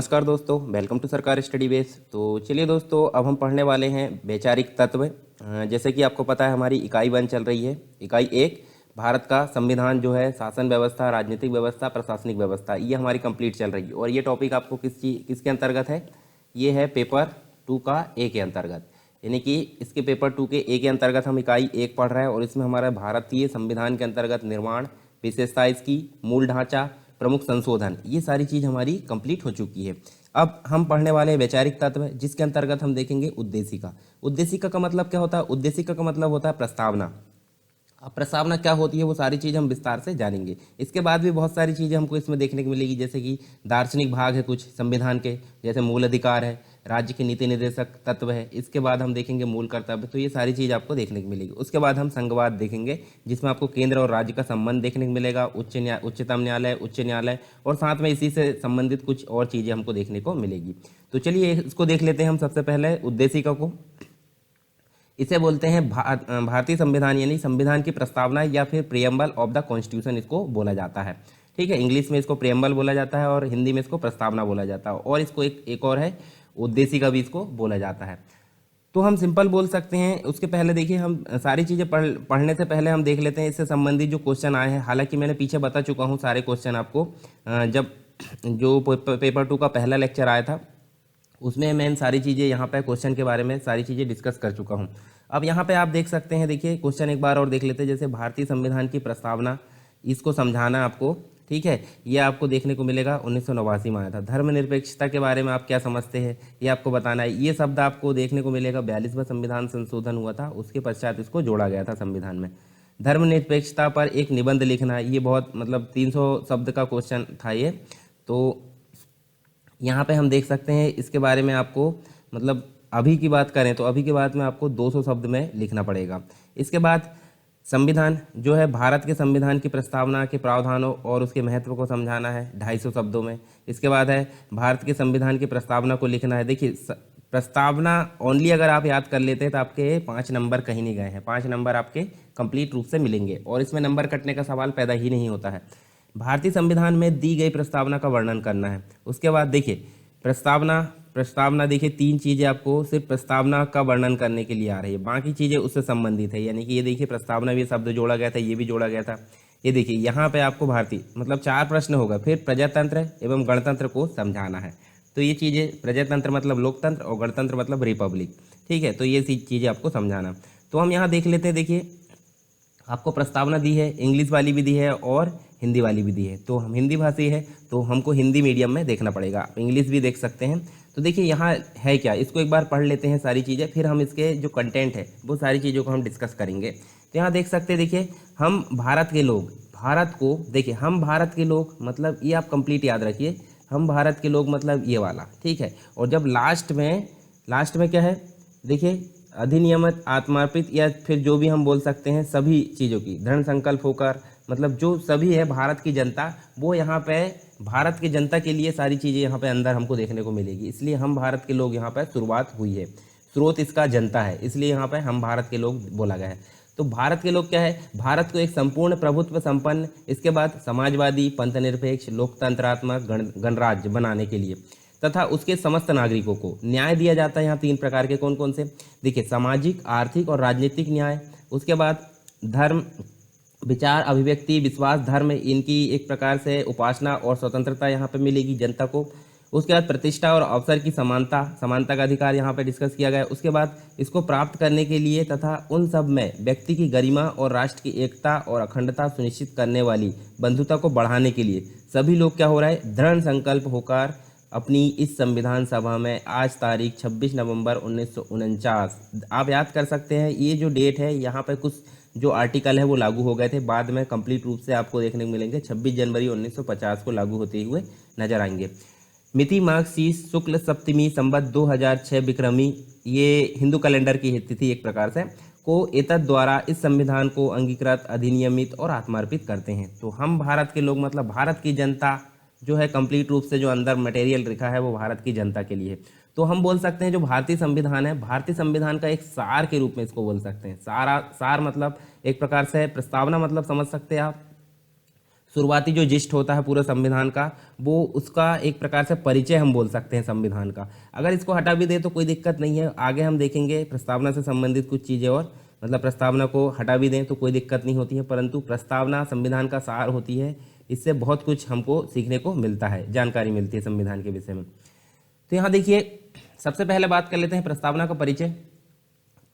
नमस्कार दोस्तों, welcome to सरकार स्टडी बेस। तो चलिए दोस्तों, अब हम पढ़ने वाले हैं वैचारिक तत्व। जैसे कि आपको पता है हमारी इकाई 1 चल रही है। इकाई 1 भारत का संविधान जो है, शासन व्यवस्था, राजनीतिक व्यवस्था, प्रशासनिक व्यवस्था, ये हमारी कंप्लीट चल रही है। और ये टॉपिक आपको किसके अंतर्गत है? ये है पेपर 2 का ए के अंतर्गत। यानी कि इसके पेपर 2 के ए के अंतर्गत हम इकाई 1 पढ़ रहे हैं और इसमें हमारा भारतीय संविधान के अंतर्गत निर्माण, विशेषता इसकी, मूल ढांचा, प्रमुख संशोधन, ये सारी चीज़ हमारी कंप्लीट हो चुकी है। अब हम पढ़ने वाले वैचारिक तत्व, जिसके अंतर्गत हम देखेंगे उद्देशिका। उद्देशिका का मतलब क्या होता है? उद्देशिका का मतलब होता है प्रस्तावना। अब प्रस्तावना क्या होती है वो सारी चीज़ हम विस्तार से जानेंगे। इसके बाद भी बहुत सारी चीज़ें हमको इसमें देखने को मिलेगी, जैसे कि दार्शनिक भाग है कुछ संविधान के, जैसे मूल अधिकार है, राज्य के नीति निर्देशक तत्व है। इसके बाद हम देखेंगे मूल कर्तव्य। तो ये सारी चीज़ आपको देखने को मिलेगी। उसके बाद हम संघवाद देखेंगे, जिसमें आपको केंद्र और राज्य का संबंध देखने को मिलेगा, उच्चतम न्यायालय, उच्च न्यायालय, और साथ में इसी से संबंधित कुछ और चीज़ें हमको देखने को मिलेगी। तो चलिए इसको देख लेते हैं हम। सबसे पहले उद्देशिका को, इसे बोलते हैं भारतीय संविधान, यानी संविधान की प्रस्तावना या फिर प्रियम्बल ऑफ द कॉन्स्टिट्यूशन इसको बोला जाता है। ठीक है, इंग्लिश में इसको प्रियम्बल बोला जाता है और हिंदी में इसको प्रस्तावना बोला जाता है। और इसको एक और है उद्देशिका भी इसको बोला जाता है। तो हम सिंपल बोल सकते हैं। उसके पहले देखिए, हम सारी चीज़ें पढ़ने से पहले हम देख लेते हैं इससे संबंधित जो क्वेश्चन आए हैं। हालांकि मैंने पीछे बता चुका हूँ सारे क्वेश्चन आपको, जब जो पेपर 2 का पहला लेक्चर आया था उसमें मैं इन सारी चीज़ें यहाँ पे क्वेश्चन के बारे में सारी चीज़ें डिस्कस कर चुका हूँ। अब यहाँ पे आप देख सकते हैं, देखिए क्वेश्चन एक बार और देख लेते हैं। जैसे भारतीय संविधान की प्रस्तावना, इसको समझाना आपको, ठीक है, ये आपको देखने को मिलेगा 1989 में आया था। धर्मनिरपेक्षता के बारे में आप क्या समझते हैं ये आपको बताना है। ये शब्द आपको देखने को मिलेगा 42वां संविधान संशोधन हुआ था, उसके पश्चात इसको जोड़ा गया था संविधान में। धर्मनिरपेक्षता पर एक निबंध लिखना, ये बहुत मतलब 300 शब्द का क्वेश्चन था ये। तो यहाँ पे हम देख सकते हैं इसके बारे में आपको, मतलब अभी की बात करें तो अभी की बात में आपको 200 शब्द में लिखना पड़ेगा। इसके बाद संविधान जो है, भारत के संविधान की प्रस्तावना के प्रावधानों और उसके महत्व को समझाना है 250 शब्दों में। इसके बाद है भारत के संविधान की प्रस्तावना को लिखना है। देखिए प्रस्तावना ओनली अगर आप याद कर लेते हैं तो आपके 5 नंबर कहीं नहीं गए हैं, 5 नंबर आपके कंप्लीट रूप से मिलेंगे और इसमें नंबर कटने का सवाल पैदा ही नहीं होता है। भारतीय संविधान में दी गई प्रस्तावना का वर्णन करना है। उसके बाद देखिए प्रस्तावना देखिए 3 चीज़ें आपको सिर्फ प्रस्तावना का वर्णन करने के लिए आ रही है, बाकी चीज़ें उससे संबंधित है। यानी कि ये देखिए प्रस्तावना भी शब्द जोड़ा गया था, ये भी जोड़ा गया था। ये देखिए यहाँ पे आपको भारतीय मतलब 4 प्रश्न होगा। फिर प्रजातंत्र एवं गणतंत्र को समझाना है। तो ये चीज़ें, प्रजातंत्र मतलब लोकतंत्र और गणतंत्र मतलब रिपब्लिक, ठीक है। तो ये चीज़ें आपको समझाना। तो हम यहाँ देख लेते हैं। देखिए आपको प्रस्तावना दी है, इंग्लिश वाली भी दी है और हिंदी वाली भी दी है। तो हम हिंदी भाषी है तो हमको हिंदी मीडियम में देखना पड़ेगा, आप इंग्लिश भी देख सकते हैं। तो देखिए यहाँ है क्या, इसको एक बार पढ़ लेते हैं सारी चीज़ें, फिर हम इसके जो कंटेंट है वो सारी चीज़ों को हम डिस्कस करेंगे। तो यहाँ देख सकते हैं, देखिए हम भारत के लोग, भारत को देखिए, हम भारत के लोग मतलब ये आप कंप्लीट याद रखिए, हम भारत के लोग मतलब ये वाला, ठीक है। और जब लास्ट में क्या है, देखिए अधिनियमित, आत्मार्पित, या फिर जो भी हम बोल सकते हैं सभी चीज़ों की दृढ़ संकल्प होकर, मतलब जो सभी है भारत की जनता, वो यहाँ पे भारत की जनता के लिए सारी चीज़ें यहाँ पे अंदर हमको देखने को मिलेगी। इसलिए हम भारत के लोग यहाँ पे शुरुआत हुई है, स्रोत इसका जनता है, इसलिए यहाँ पे हम भारत के लोग बोला गया है। तो भारत के लोग क्या है, भारत को एक संपूर्ण प्रभुत्व संपन्न, इसके बाद समाजवादी, पंथनिरपेक्ष, लोकतंत्रात्मक गणराज्य बनाने के लिए तथा उसके समस्त नागरिकों को न्याय दिया जाता है। यहाँ 3 प्रकार के कौन कौन से, देखिए सामाजिक, आर्थिक और राजनीतिक न्याय। उसके बाद धर्म, विचार, अभिव्यक्ति, विश्वास, धर्म, इनकी एक प्रकार से उपासना और स्वतंत्रता यहाँ पे मिलेगी जनता को। उसके बाद प्रतिष्ठा और अवसर की समानता का अधिकार यहाँ पे डिस्कस किया गया। उसके बाद इसको प्राप्त करने के लिए तथा उन सब में व्यक्ति की गरिमा और राष्ट्र की एकता और अखंडता सुनिश्चित करने वाली बंधुता को बढ़ाने के लिए सभी लोग क्या हो रहा है, दृढ़ संकल्प होकर अपनी इस संविधान सभा में आज तारीख 26 नवंबर 1949, आप याद कर सकते हैं ये जो डेट है, यहाँ पर कुछ जो आर्टिकल है वो लागू हो गए थे, बाद में कंप्लीट रूप से आपको देखने को मिलेंगे 26 जनवरी 1950 को लागू होते हुए नजर आएंगे। मिति माघ शीष शुक्ल सप्तमी संवत 2006 विक्रमी, ये हिंदू कैलेंडर की तिथि एक प्रकार से को एतद द्वारा इस संविधान को अंगीकृत, अधिनियमित और आत्मार्पित करते हैं। तो हम भारत के लोग मतलब भारत की जनता जो है, कंप्लीट रूप से जो अंदर मटेरियल लिखा है वो भारत की जनता के लिए। तो हम बोल सकते हैं जो भारतीय संविधान है, भारतीय संविधान का एक सार के रूप में इसको बोल सकते हैं। सार मतलब एक प्रकार से प्रस्तावना मतलब समझ सकते हैं आप, शुरुआती जो जिस्ट होता है पूरे संविधान का, वो उसका एक प्रकार से परिचय हम बोल सकते हैं संविधान का। अगर इसको हटा भी दे तो कोई दिक्कत नहीं है, आगे हम देखेंगे प्रस्तावना से संबंधित कुछ चीज़ें, और मतलब प्रस्तावना को हटा भी दें तो कोई दिक्कत नहीं होती है, परंतु प्रस्तावना संविधान का सार होती है, इससे बहुत कुछ हमको सीखने को मिलता है, जानकारी मिलती है संविधान के विषय में। तो यहाँ देखिए, सबसे पहले बात कर लेते हैं प्रस्तावना का परिचय।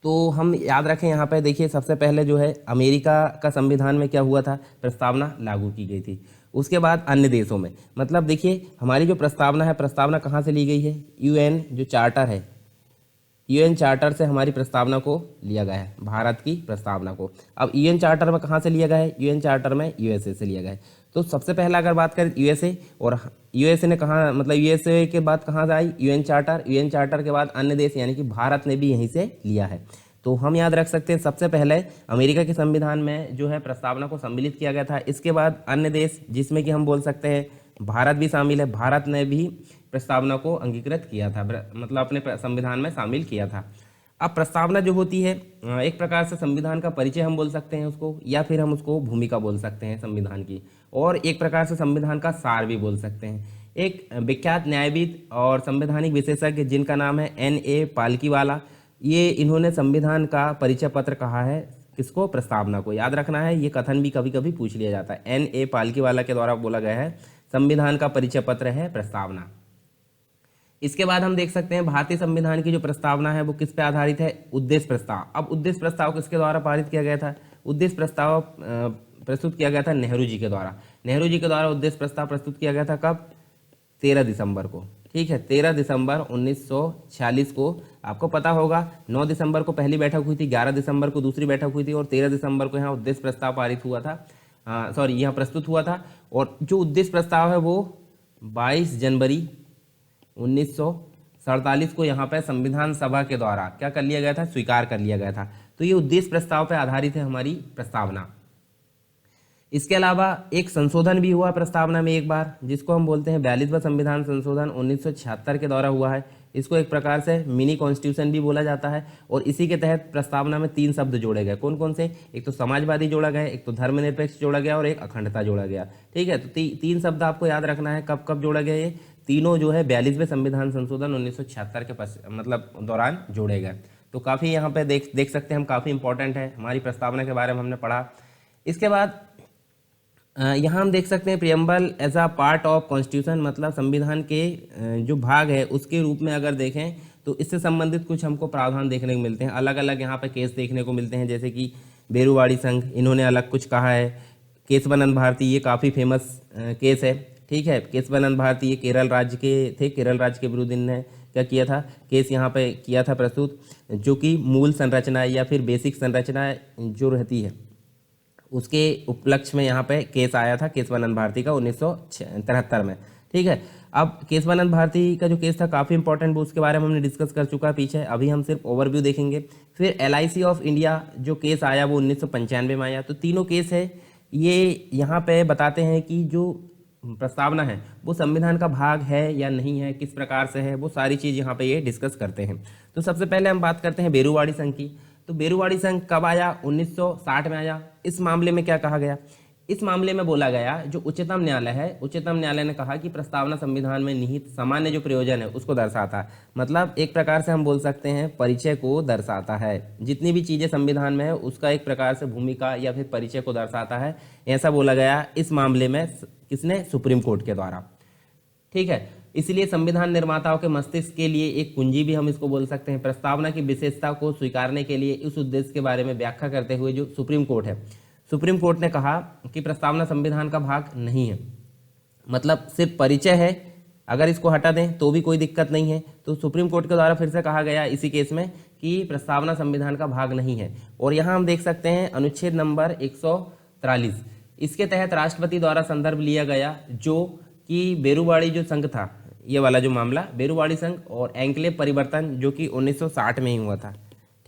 तो हम याद रखें यहाँ पे देखिए, सबसे पहले जो है अमेरिका का संविधान में क्या हुआ था, प्रस्तावना लागू की गई थी। उसके बाद अन्य देशों में, मतलब देखिए हमारी जो प्रस्तावना है, प्रस्तावना कहाँ से ली गई है, यूएन जो चार्टर है, यूएन चार्टर से हमारी प्रस्तावना को लिया गया है, भारत की प्रस्तावना को। अब यूएन चार्टर में कहाँ से लिया गया है, यूएन चार्टर में यूएसए से लिया गया है। तो सबसे पहला अगर बात करें यूएसए, और यूएसए ने कहाँ, मतलब यूएसए के बाद कहाँ से आई, यूएन चार्टर, यूएन चार्टर के बाद अन्य देश, यानी कि भारत ने भी यहीं से लिया है। तो हम याद रख सकते हैं सबसे पहले अमेरिका के संविधान में जो है प्रस्तावना को सम्मिलित किया गया था। इसके बाद अन्य देश, जिसमें कि हम बोल सकते हैं भारत भी शामिल है, भारत ने भी प्रस्तावना को अंगीकृत किया था, मतलब अपने संविधान में शामिल किया था। अब प्रस्तावना जो होती है एक प्रकार से संविधान का परिचय हम बोल सकते हैं उसको, या फिर हम उसको भूमिका बोल सकते हैं संविधान की, और एक प्रकार से संविधान का सार भी बोल सकते हैं। एक विख्यात न्यायविद और संवैधानिक विशेषज्ञ जिनका नाम है N.A. पालकीवाला, ये इन्होंने संविधान का परिचय पत्र कहा है, किसको, प्रस्तावना को। याद रखना है, ये कथन भी कभी कभी पूछ लिया जाता है। N.A. पालकीवाला के द्वारा बोला गया है संविधान का परिचय पत्र है प्रस्तावना। इसके बाद हम देख सकते हैं भारतीय संविधान की जो प्रस्तावना है वो किस पे आधारित है, उद्देश्य प्रस्ताव। अब उद्देश्य प्रस्ताव किसके द्वारा पारित किया गया था, उद्देश्य प्रस्ताव प्रस्तुत किया गया था नेहरू जी के द्वारा। नेहरू जी के द्वारा उद्देश्य प्रस्ताव प्रस्तुत किया गया था कब, 13 दिसंबर को। ठीक है, 13 दिसंबर 1946 को। आपको पता होगा 9 दिसंबर को पहली बैठक हुई थी, 11 दिसंबर को दूसरी बैठक हुई थी, और 13 दिसंबर को यहाँ उद्देश्य प्रस्ताव पारित हुआ था, यहाँ प्रस्तुत हुआ था। और जो उद्देश्य प्रस्ताव है वो 22 जनवरी 1947 को यहाँ पे संविधान सभा के द्वारा क्या कर लिया गया था, स्वीकार कर लिया गया था। तो ये उद्देश्य प्रस्ताव पर आधारित है हमारी प्रस्तावना। इसके अलावा एक संशोधन भी हुआ प्रस्तावना में एक बार, जिसको हम बोलते हैं 42वां संविधान संशोधन 1976 के द्वारा हुआ है। इसको एक प्रकार से मिनी कॉन्स्टिट्यूशन भी बोला जाता है, और इसी के तहत प्रस्तावना में 3 शब्द जोड़े गए। कौन कौन से, एक तो समाजवादी जोड़ा गया, एक तो धर्मनिरपेक्ष जोड़ा गया, और एक अखंडता जोड़ा गया। ठीक है, तो 3 शब्द आपको याद रखना है, कब कब जोड़ा गया, ये तीनों जो है 42वें संविधान संशोधन 1976 के मतलब दौरान जोड़े गए। तो काफ़ी यहाँ पे देख सकते हैं हम, काफ़ी इंपॉर्टेंट है, हमारी प्रस्तावना के बारे में हमने पढ़ा। इसके बाद यहाँ हम देख सकते हैं preamble as a part of constitution, मतलब संविधान के जो भाग है उसके रूप में अगर देखें तो इससे संबंधित कुछ हमको प्रावधान देखने को मिलते हैं। अलग अलग यहाँ पे केस देखने को मिलते हैं, जैसे कि बेरुवाड़ी संघ, इन्होंने अलग कुछ कहा है। केशवानंद भारती, ये काफ़ी फेमस केस है। ठीक है, केशवानंद भारती ये केरल राज्य के थे, केरल राज्य के विरुद्ध इन्होंने क्या किया था, केस यहाँ पे किया था प्रस्तुत, जो कि मूल संरचना या फिर बेसिक संरचना जो रहती है उसके उपलक्ष्य में यहाँ पे केस आया था केशवानंद भारती का 1973 में। ठीक है, अब केशवानंद भारती का जो केस था काफ़ी इंपॉर्टेंट, वो उसके बारे में हमने डिस्कस कर चुका है पीछे, अभी हम सिर्फ ओवरव्यू देखेंगे। फिर LIC ऑफ इंडिया जो केस आया वो 1995 में आया। तो तीनों केस है ये यहाँ पे बताते हैं कि जो प्रस्तावना है वो संविधान का भाग है या नहीं है, किस प्रकार से है, वो सारी चीज़ यहाँ पे ये डिस्कस करते हैं। तो सबसे पहले हम बात करते हैं बेरुवाड़ी संघ की। तो बेरुवाड़ी संघ कब आया, 1960 में आया। इस मामले में क्या कहा गया, इस मामले में बोला गया जो उच्चतम न्यायालय है, उच्चतम न्यायालय ने कहा कि प्रस्तावना संविधान में निहित सामान्य जो प्रयोजन है उसको दर्शाता है। मतलब एक प्रकार से हम बोल सकते हैं परिचय को दर्शाता है, जितनी भी चीज़ें संविधान में है उसका एक प्रकार से भूमिका या फिर परिचय को दर्शाता है, ऐसा बोला गया इस मामले में। किसने, सुप्रीम कोर्ट के द्वारा। ठीक है, इसलिए संविधान निर्माताओं के मस्तिष्क के लिए एक कुंजी भी हम इसको बोल सकते हैं। प्रस्तावना की विशेषता को स्वीकारने के लिए इस उद्देश्य के बारे में व्याख्या करते हुए जो सुप्रीम कोर्ट है, सुप्रीम कोर्ट ने कहा कि प्रस्तावना संविधान का भाग नहीं है, मतलब सिर्फ परिचय है, अगर इसको हटा दें तो भी कोई दिक्कत नहीं है। तो सुप्रीम कोर्ट के द्वारा फिर से कहा गया इसी केस में कि प्रस्तावना संविधान का भाग नहीं है। और यहाँ हम देख सकते हैं अनुच्छेद नंबर 143, इसके तहत राष्ट्रपति द्वारा संदर्भ लिया गया, जो कि बेरुवाड़ी जो संघ था, ये वाला जो मामला बेरुवाड़ी संघ और एन्क्लेव परिवर्तन जो कि 1960 में ही हुआ था।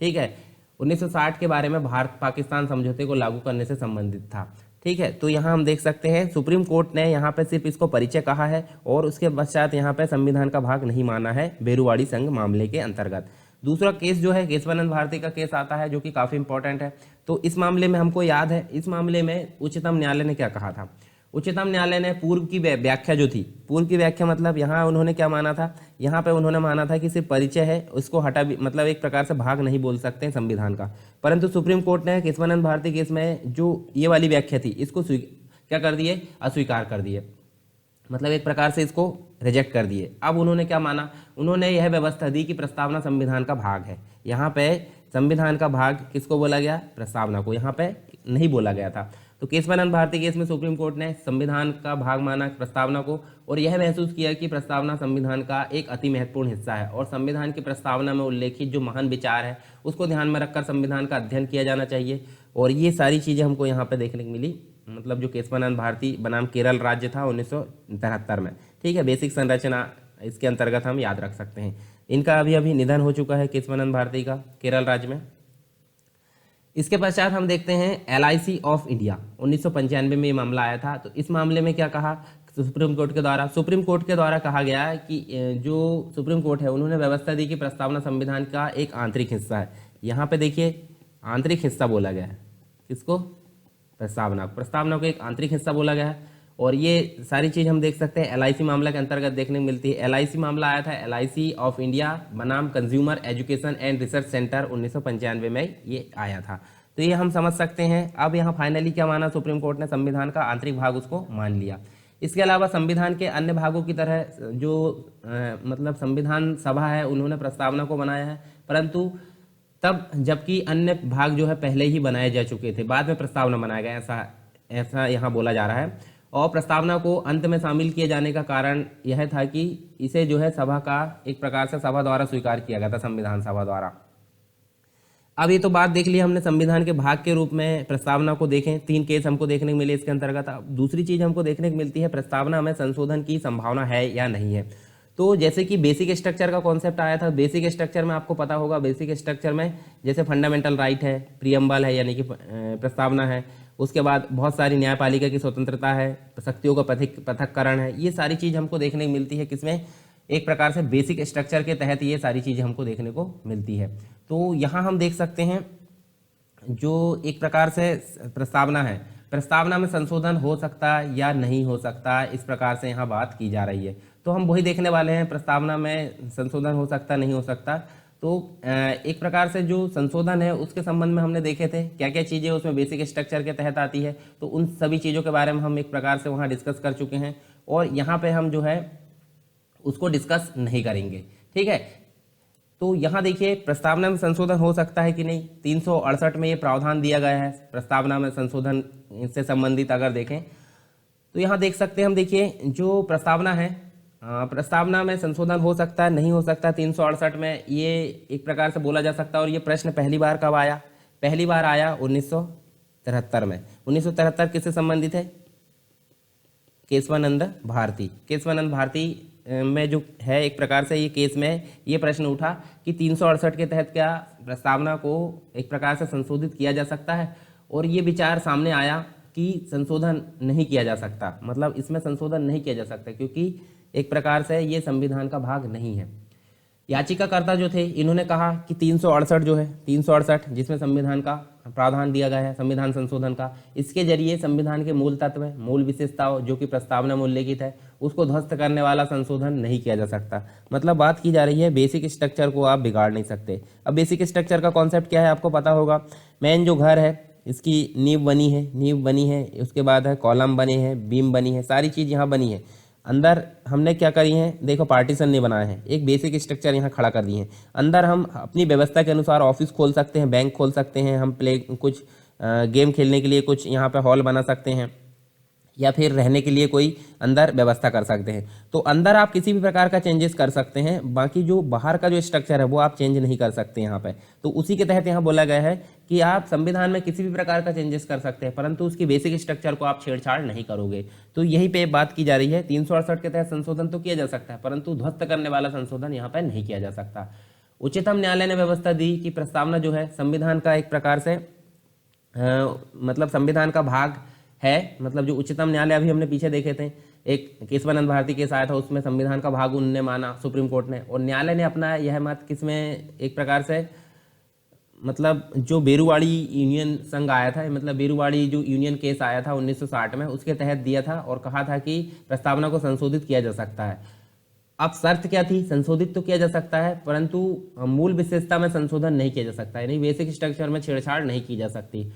ठीक है, 1960 के बारे में भारत पाकिस्तान समझौते को लागू करने से संबंधित था। ठीक है, तो यहाँ हम देख सकते हैं सुप्रीम कोर्ट ने यहाँ पे सिर्फ इसको परिचय कहा है और उसके पश्चात यहाँ पे संविधान का भाग नहीं माना है बेरुवाड़ी संघ मामले के अंतर्गत। दूसरा केस जो है केशवानंद भारती का केस आता है, जो कि काफ़ी इंपॉर्टेंट है। तो इस मामले में हमको याद है, इस मामले में उच्चतम न्यायालय ने क्या कहा था, उच्चतम न्यायालय ने पूर्व की व्याख्या जो थी, पूर्व की व्याख्या मतलब यहाँ उन्होंने क्या माना था, यहाँ पे उन्होंने माना था कि सिर्फ परिचय है, उसको हटा भी मतलब एक प्रकार से भाग नहीं बोल सकते हैं संविधान का। परंतु सुप्रीम कोर्ट ने केशवानंद भारती केस में जो ये वाली व्याख्या थी इसको क्या कर दिए, अस्वीकार कर दिए, मतलब एक प्रकार से इसको रिजेक्ट कर दिए। अब उन्होंने क्या माना, उन्होंने यह व्यवस्था दी कि प्रस्तावना संविधान का भाग है। यहाँ पे संविधान का भाग किसको बोला गया, प्रस्तावना को, यहाँ पे नहीं बोला गया था। तो केशवानंद भारती केस में सुप्रीम कोर्ट ने संविधान का भाग माना प्रस्तावना को, और यह महसूस किया कि प्रस्तावना संविधान का एक अति महत्वपूर्ण हिस्सा है और संविधान की प्रस्तावना में उल्लेखित जो महान विचार है उसको ध्यान में रखकर संविधान का अध्ययन किया जाना चाहिए। और ये सारी चीज़ें हमको यहाँ पे देखने को मिली, मतलब जो केशवानंद भारती बनाम केरल राज्य था 1973 में। ठीक है, बेसिक संरचना इसके अंतर्गत हम याद रख सकते हैं। इनका अभी अभी निधन हो चुका है केशवानंद भारती का, केरल राज्य में। इसके पश्चात हम देखते हैं LIC ऑफ इंडिया, 1995 में ये मामला आया था। तो इस मामले में क्या कहा सुप्रीम कोर्ट के द्वारा कहा गया है कि जो सुप्रीम कोर्ट है उन्होंने व्यवस्था दी कि प्रस्तावना संविधान का एक आंतरिक हिस्सा है। यहाँ पे देखिए आंतरिक हिस्सा बोला गया है, किसको, प्रस्तावना को एक आंतरिक हिस्सा बोला गया है। और ये सारी चीज़ हम देख सकते हैं LIC मामला के अंतर्गत देखने को मिलती है। LIC मामला आया था LIC ऑफ इंडिया बनाम consumer education and research centre, 1995 में ये आया था। तो ये हम समझ सकते हैं। अब यहाँ फाइनली क्या माना सुप्रीम कोर्ट ने, संविधान का आंतरिक भाग उसको मान लिया। इसके अलावा संविधान के अन्य भागों की तरह जो मतलब संविधान सभा है उन्होंने प्रस्तावना को बनाया है, परंतु तब जबकि अन्य भाग जो है पहले ही बनाए जा चुके थे, बाद में प्रस्तावना बनाया गया, ऐसा यहाँ बोला जा रहा है। और प्रस्तावना को अंत में शामिल किए जाने का कारण यह था कि इसे जो है सभा का एक प्रकार से सभा द्वारा स्वीकार किया गया था, संविधान सभा द्वारा। अब ये तो बात देख ली हमने संविधान के भाग के रूप में प्रस्तावना को देखें, 3 केस हमको देखने को मिले इसके अंतर्गत। अब दूसरी चीज हमको देखने को मिलती है, प्रस्तावना में संशोधन की संभावना है या नहीं है। तो जैसे कि बेसिक स्ट्रक्चर का कॉन्सेप्ट आया था, बेसिक स्ट्रक्चर में आपको पता होगा, बेसिक स्ट्रक्चर में जैसे फंडामेंटल राइट है, प्रियम्बल है यानी कि प्रस्तावना है, उसके बाद बहुत सारी न्यायपालिका की स्वतंत्रता है, शक्तियों का पृथक्करण है, ये सारी चीज़ हमको देखने को मिलती है किसमें, एक प्रकार से बेसिक स्ट्रक्चर के तहत ये सारी चीज़ें हमको देखने को मिलती है। तो यहाँ हम देख सकते हैं जो एक प्रकार से प्रस्तावना है, प्रस्तावना में संशोधन हो सकता या नहीं हो सकता, इस प्रकार से यहाँ बात की जा रही है। तो हम वही देखने वाले हैं, प्रस्तावना में संशोधन हो सकता नहीं हो सकता। तो एक प्रकार से जो संशोधन है उसके संबंध में हमने देखे थे क्या क्या चीज़ें उसमें बेसिक स्ट्रक्चर के तहत आती है, तो उन सभी चीज़ों के बारे में हम एक प्रकार से वहाँ डिस्कस कर चुके हैं, और यहाँ पे हम जो है उसको डिस्कस नहीं करेंगे। ठीक है, तो यहाँ देखिए प्रस्तावना में संशोधन हो सकता है कि नहीं, 368 में ये प्रावधान दिया गया है प्रस्तावना में संशोधन से संबंधित। अगर देखें तो यहाँ देख सकते हैं हम, देखिए जो प्रस्तावना है, प्रस्तावना में संशोधन हो सकता है नहीं हो सकता, 368 में ये एक प्रकार से बोला जा सकता है। और ये प्रश्न पहली बार कब आया, पहली बार आया 1973 में। 1973 किससे संबंधित है, केशवानंद भारती, केशवानंद भारती में जो है एक प्रकार से ये केस में ये प्रश्न उठा कि 368 के तहत क्या प्रस्तावना को एक प्रकार से संशोधित किया जा सकता है, और ये विचार सामने आया कि संशोधन नहीं किया जा सकता, मतलब इसमें संशोधन नहीं किया जा सकता क्योंकि एक प्रकार से ये संविधान का भाग नहीं है। याचिकाकर्ता जो थे इन्होंने कहा कि 368 जो है, 368 जिसमें संविधान का प्रावधान दिया गया है संविधान संशोधन का, इसके जरिए संविधान के मूल तत्व, मूल विशेषताओं जो कि प्रस्तावना में उल्लेखित है उसको ध्वस्त करने वाला संशोधन नहीं किया जा सकता। मतलब बात की जा रही है बेसिक स्ट्रक्चर को आप बिगाड़ नहीं सकते। अब बेसिक स्ट्रक्चर का कॉन्सेप्ट क्या है आपको पता होगा, मेन जो घर है इसकी नींव बनी है, उसके बाद है कॉलम बने हैं, बीम बनी है, सारी चीज़ यहाँ बनी है। अंदर हमने क्या करी है, देखो पार्टीशन नहीं बनाए हैं, एक बेसिक स्ट्रक्चर यहाँ खड़ा कर दिए हैं। अंदर हम अपनी व्यवस्था के अनुसार ऑफिस खोल सकते हैं, बैंक खोल सकते हैं, हम कुछ गेम खेलने के लिए कुछ यहाँ पे हॉल बना सकते हैं, या फिर रहने के लिए कोई अंदर व्यवस्था कर सकते हैं। तो अंदर आप किसी भी प्रकार का चेंजेस कर सकते हैं, बाकी जो बाहर का जो स्ट्रक्चर है वो आप चेंज नहीं कर सकते यहाँ पे। तो उसी के तहत यहाँ बोला गया है कि आप संविधान में किसी भी प्रकार का चेंजेस कर सकते हैं, परंतु उसकी बेसिक स्ट्रक्चर को आप छेड़छाड़ नहीं करोगे। तो यहीं पे बात की जा रही है, 368 के तहत संशोधन तो किया जा सकता है, परंतु ध्वस्त करने वाला संशोधन यहाँ पर नहीं किया जा सकता। उच्चतम न्यायालय ने व्यवस्था दी कि प्रस्तावना जो है संविधान का एक प्रकार से मतलब संविधान का भाग है। मतलब जो उच्चतम न्यायालय अभी हमने पीछे देखे थे, एक केशवानंद भारती केस आया था, उसमें संविधान का भाग उन्होंने माना सुप्रीम कोर्ट ने, और न्यायालय ने अपना यह मत किसमें एक प्रकार से मतलब जो बेरुवाड़ी यूनियन संघ आया था, मतलब बेरुवाड़ी जो यूनियन केस आया था 1960 में, उसके तहत दिया था और कहा था कि प्रस्तावना को संशोधित किया जा सकता है। अब शर्त क्या थी? संशोधित तो किया जा सकता है परंतु मूल विशेषता में संशोधन नहीं किया जा सकता, यानी बेसिक स्ट्रक्चर में छेड़छाड़ नहीं की जा सकती।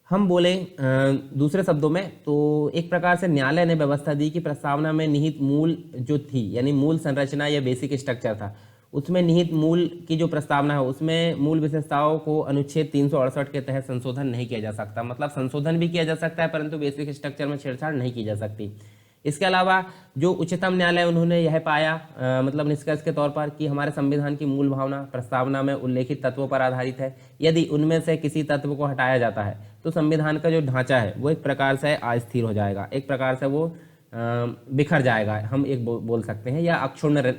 हम बोले दूसरे शब्दों में तो एक प्रकार से न्यायालय ने व्यवस्था दी कि प्रस्तावना में निहित मूल जो थी, यानी मूल संरचना या बेसिक स्ट्रक्चर था, उसमें निहित मूल की जो प्रस्तावना है उसमें मूल विशेषताओं को अनुच्छेद 368 के तहत संशोधन नहीं किया जा सकता। मतलब संशोधन भी किया जा सकता है परंतु बेसिक स्ट्रक्चर में छेड़छाड़ नहीं की जा सकती। इसके अलावा जो उच्चतम न्यायालय उन्होंने यह पाया मतलब निष्कर्ष के तौर पर कि हमारे संविधान की मूल भावना प्रस्तावना में उल्लेखित तत्वों पर आधारित है। यदि उनमें से किसी तत्व को हटाया जाता है तो संविधान का जो ढांचा है वो एक प्रकार से अस्थिर हो जाएगा, एक प्रकार से वो बिखर जाएगा, हम एक बोल सकते हैं, या अक्षुण्ण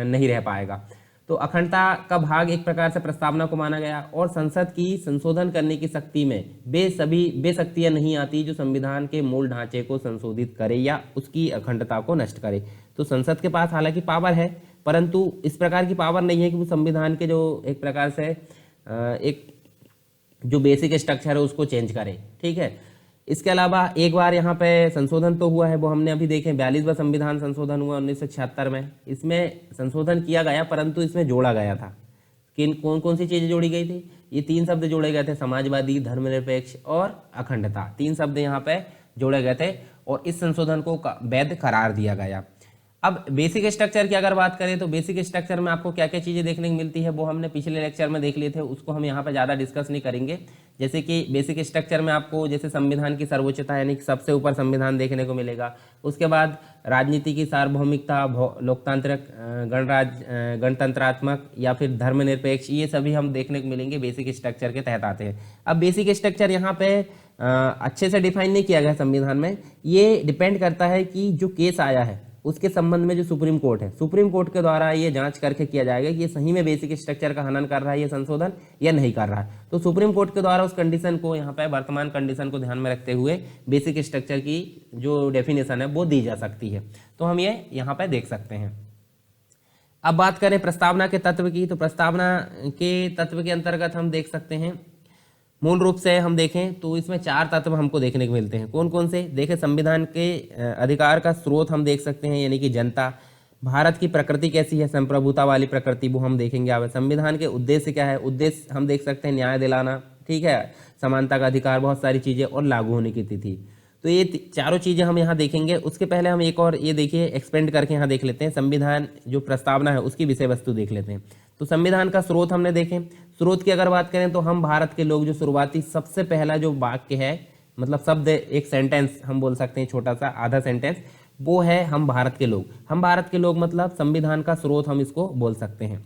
नहीं रह पाएगा। तो अखंडता का भाग एक प्रकार से प्रस्तावना को माना गया और संसद की संशोधन करने की शक्ति में वे शक्तियां नहीं आती जो संविधान के मूल ढांचे को संशोधित करे या उसकी अखंडता को नष्ट करे। तो संसद के पास हालांकि पावर है परंतु इस प्रकार की पावर नहीं है कि वो संविधान के जो एक प्रकार से एक जो बेसिक स्ट्रक्चर है उसको चेंज करे। ठीक है, इसके अलावा एक बार यहाँ पे संशोधन तो हुआ है, वो हमने अभी देखे 42वां संविधान संशोधन हुआ 1976 में। इसमें संशोधन किया गया परंतु इसमें जोड़ा गया था किन कौन कौन सी चीजें जोड़ी गई थी? ये 3 शब्द जोड़े गए थे, समाजवादी, धर्मनिरपेक्ष और अखंडता। 3 शब्द यहाँ पे जोड़े गए थे और इस संशोधन को वैध करार दिया गया। अब बेसिक स्ट्रक्चर की अगर बात करें तो बेसिक स्ट्रक्चर में आपको क्या क्या चीजें देखने को मिलती है वो हमने पिछले लेक्चर में देख लिए थे, उसको हम यहाँ पे ज़्यादा डिस्कस नहीं करेंगे। जैसे कि बेसिक स्ट्रक्चर में आपको जैसे संविधान की सर्वोच्चता यानी कि सबसे ऊपर संविधान देखने को मिलेगा। उसके बाद राजनीति की सार्वभौमिकता, लोकतांत्रिक, गणतंत्रात्मक या फिर धर्मनिरपेक्ष, ये सभी हम देखने को मिलेंगे बेसिक स्ट्रक्चर के तहत आते हैं। अब बेसिक स्ट्रक्चर यहाँ पे अच्छे से डिफाइन नहीं किया गया संविधान में, ये डिपेंड करता है कि जो केस आया है उसके संबंध में जो सुप्रीम कोर्ट है, सुप्रीम कोर्ट के द्वारा ये जांच करके किया जाएगा कि ये सही में बेसिक स्ट्रक्चर का हनन कर रहा है, ये संशोधन या नहीं कर रहा है। तो सुप्रीम कोर्ट के द्वारा उस कंडीशन को यहाँ पे वर्तमान कंडीशन को ध्यान में रखते हुए बेसिक स्ट्रक्चर की जो डेफिनेशन है वो दी जा सकती है। तो हम ये यहाँ पे देख सकते हैं। अब बात करें प्रस्तावना के तत्व की, तो प्रस्तावना के तत्व के अंतर्गत हम देख सकते हैं मूल रूप से हम देखें तो इसमें 4 तत्व हमको देखने को मिलते हैं। कौन कौन से? देखें, संविधान के अधिकार का स्रोत हम देख सकते हैं यानी कि जनता, भारत की प्रकृति कैसी है, संप्रभुता वाली प्रकृति, वो हम देखेंगे। अब संविधान के उद्देश्य क्या है? उद्देश्य हम देख सकते हैं न्याय दिलाना, ठीक है, समानता का अधिकार, बहुत सारी चीजें, और लागू होने की तिथि। तो ये चारों चीजें हम यहाँ देखेंगे। उसके पहले हम एक और ये देखिए एक्सपेंड करके यहाँ देख लेते हैं, संविधान जो प्रस्तावना है उसकी विषय वस्तु देख लेते हैं। तो संविधान का स्रोत हमने देखे, स्रोत की अगर बात करें तो हम भारत के लोग, जो शुरुआती सबसे पहला जो वाक्य है, मतलब शब्द, एक सेंटेंस हम बोल सकते हैं, छोटा सा आधा सेंटेंस, वो है हम भारत के लोग। हम भारत के लोग मतलब संविधान का स्रोत हम इसको बोल सकते हैं।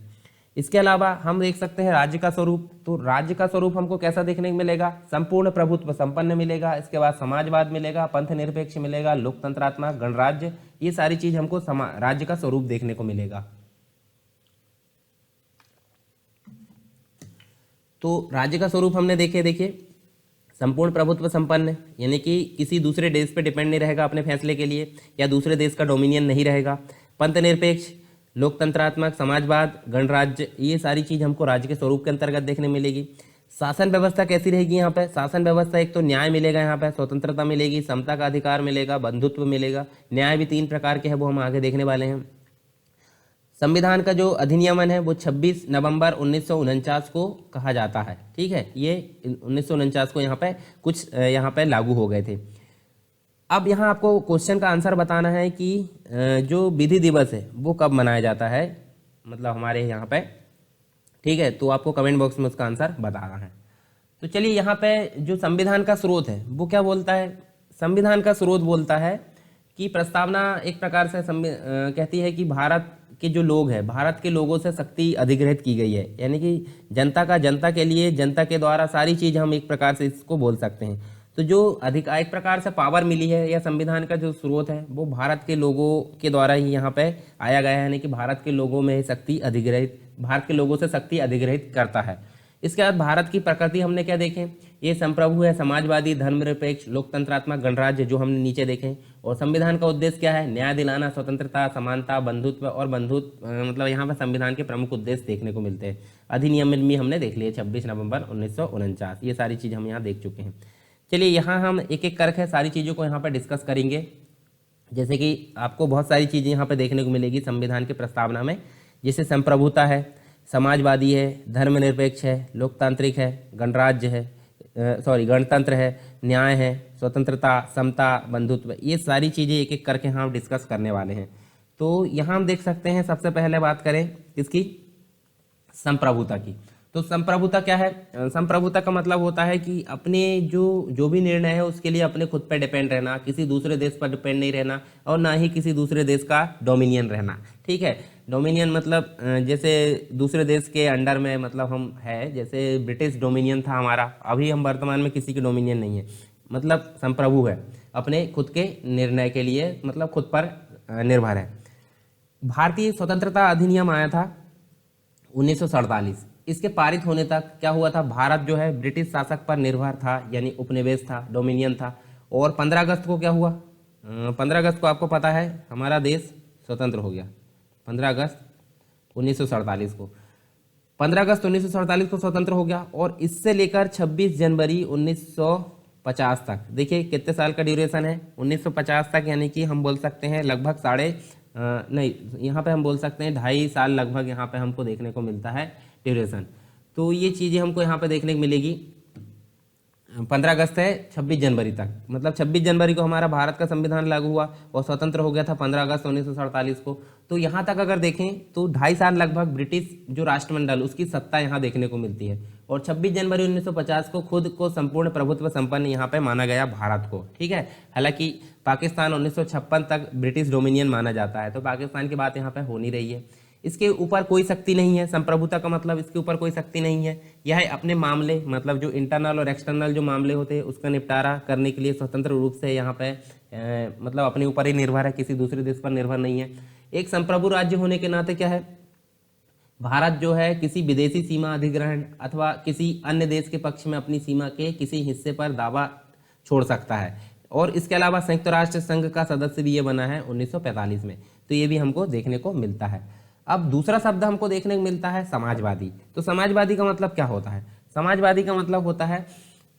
इसके अलावा हम देख सकते हैं राज्य का स्वरूप। तो राज्य का स्वरूप हमको कैसा देखने को मिलेगा? संपूर्ण प्रभुत्व संपन्न मिलेगा, इसके बाद समाजवाद मिलेगा, पंथ निरपेक्ष मिलेगा, लोकतंत्रात्मक, गणराज्य, ये सारी चीज हमको राज्य का स्वरूप देखने को मिलेगा। तो राज्य का स्वरूप हमने देखिए संपूर्ण प्रभुत्व संपन्न, यानी कि किसी दूसरे देश पे डिपेंड नहीं रहेगा अपने फैसले के लिए, या दूसरे देश का डोमिनियन नहीं रहेगा। पंथ निरपेक्ष, लोकतंत्रात्मक, समाजवाद, गणराज्य, ये सारी चीज हमको राज्य के स्वरूप के अंतर्गत देखने मिलेगी। शासन व्यवस्था कैसी रहेगी? यहाँ पे शासन व्यवस्था, एक तो न्याय मिलेगा, यहाँ पे स्वतंत्रता मिलेगी, समता का अधिकार मिलेगा, बंधुत्व मिलेगा। न्याय भी 3 प्रकार के हैं, वो हम आगे देखने वाले हैं। संविधान का जो अधिनियमन है वो 26 नवंबर 1949 को कहा जाता है, ठीक है, ये 1949 को यहाँ पे कुछ यहाँ पे लागू हो गए थे। अब यहाँ आपको क्वेश्चन का आंसर बताना है कि जो विधि दिवस है वो कब मनाया जाता है, मतलब हमारे यहाँ पे, ठीक है, तो आपको कमेंट बॉक्स में उसका आंसर बताना है। तो चलिए, यहाँ पे जो संविधान का स्रोत है वो क्या बोलता है? संविधान का स्रोत बोलता है कि प्रस्तावना एक प्रकार से कहती है कि भारत के जो लोग हैं, भारत के लोगों से शक्ति अधिग्रहित की गई है, यानी कि जनता के लिए, जनता के द्वारा सारी चीज, हम एक प्रकार से इसको बोल सकते हैं। तो जो अधिकार, एक प्रकार से पावर मिली है, या संविधान का जो स्रोत है वो भारत के लोगों के द्वारा ही यहाँ पे आया गया है, यानी कि भारत के लोगों में शक्ति अधिग्रहित, भारत के लोगों से शक्ति अधिग्रहित करता है। इसके बाद भारत की प्रकृति हमने क्या देखें ये संप्रभु है, समाजवादी, धर्मनिरपेक्ष, लोकतंत्रात्मक, गणराज्य जो हमने नीचे देखे। और संविधान का उद्देश्य क्या है? न्याय दिलाना, स्वतंत्रता, समानता, बंधुत्व और मतलब यहाँ पर संविधान के प्रमुख उद्देश्य देखने को मिलते हैं। अधिनियम भी हमने देख लिए 26 नवंबर 1949, ये सारी चीज़ हम यहाँ देख चुके हैं। चलिए यहाँ हम एक एक करके सारी चीज़ों को यहाँ पर डिस्कस करेंगे। जैसे कि आपको बहुत सारी चीज़ें यहाँ पर देखने को मिलेगी संविधान की प्रस्तावना में, जैसे संप्रभुता है, समाजवादी है, धर्मनिरपेक्ष है, लोकतांत्रिक है, गणराज्य है, गणतंत्र है, न्याय है, स्वतंत्रता, समता, बंधुत्व, ये सारी चीज़ें एक एक करके हम डिस्कस करने वाले हैं। तो यहाँ हम देख सकते हैं, सबसे पहले बात करें किसकी? संप्रभुता की। तो संप्रभुता क्या है? संप्रभुता का मतलब होता है कि अपने जो भी निर्णय है उसके लिए अपने खुद पर डिपेंड रहना, किसी दूसरे देश पर डिपेंड नहीं रहना, और ना ही किसी दूसरे देश का डोमिनियन रहना। ठीक है, डोमिनियन मतलब जैसे दूसरे देश के अंडर में मतलब हम है, जैसे ब्रिटिश डोमिनियन था हमारा, अभी हम वर्तमान में किसी के डोमिनियन नहीं है, मतलब संप्रभु है, अपने खुद के निर्णय के लिए मतलब खुद पर निर्भर है। भारतीय स्वतंत्रता अधिनियम आया था 1947। इसके पारित होने तक क्या हुआ था? भारत जो है ब्रिटिश शासक पर निर्भर था, यानी उपनिवेश था, डोमिनियन था। और 15 अगस्त को क्या हुआ? 15 अगस्त को आपको पता है हमारा देश स्वतंत्र हो गया। 15 अगस्त 1947 को 15 अगस्त 1947 को स्वतंत्र हो गया। और इससे लेकर 26 जनवरी 1950 तक, देखिए कितने साल का ड्यूरेशन है? 1950 तक, यानी कि हम बोल सकते हैं लगभग नहीं, यहाँ पे हम बोल सकते हैं 2.5 साल लगभग यहाँ पे हमको देखने को मिलता है ड्यूरेशन। तो ये चीज़ें हमको यहाँ पे देखने को मिलेगी। 15 अगस्त है 26 जनवरी तक, मतलब 26 जनवरी को हमारा भारत का संविधान लागू हुआ और स्वतंत्र हो गया था 15 अगस्त 1947 को। तो यहाँ तक अगर देखें तो 2.5 साल लगभग ब्रिटिश जो राष्ट्रमंडल उसकी सत्ता यहाँ देखने को मिलती है। और 26 जनवरी 1950 को खुद को संपूर्ण प्रभुत्व संपन्न यहाँ पे माना गया भारत को। ठीक है, हालांकि पाकिस्तान 1956 तक ब्रिटिश डोमिनियन माना जाता है, तो पाकिस्तान की बात यहाँ पे हो नहीं रही है। इसके ऊपर कोई शक्ति नहीं है, संप्रभुता का मतलब इसके ऊपर कोई शक्ति नहीं है। यह अपने मामले, मतलब जो इंटरनल और एक्सटर्नल जो मामले होते हैं उसका निपटारा करने के लिए स्वतंत्र रूप से यहाँ पे मतलब अपने ऊपर ही निर्भर है, किसी दूसरे देश पर निर्भर नहीं है। एक संप्रभु राज्य होने के नाते क्या है, भारत जो है किसी विदेशी सीमा अधिग्रहण अथवा किसी अन्य देश के पक्ष में अपनी सीमा के किसी हिस्से पर दावा छोड़ सकता है। और इसके अलावा संयुक्त राष्ट्र संघ का सदस्य भी ये बना है 1945 में, तो ये भी हमको देखने को मिलता है। अब दूसरा शब्द हमको देखने को मिलता है समाजवादी। तो समाजवादी का मतलब क्या होता है? समाजवादी का मतलब होता है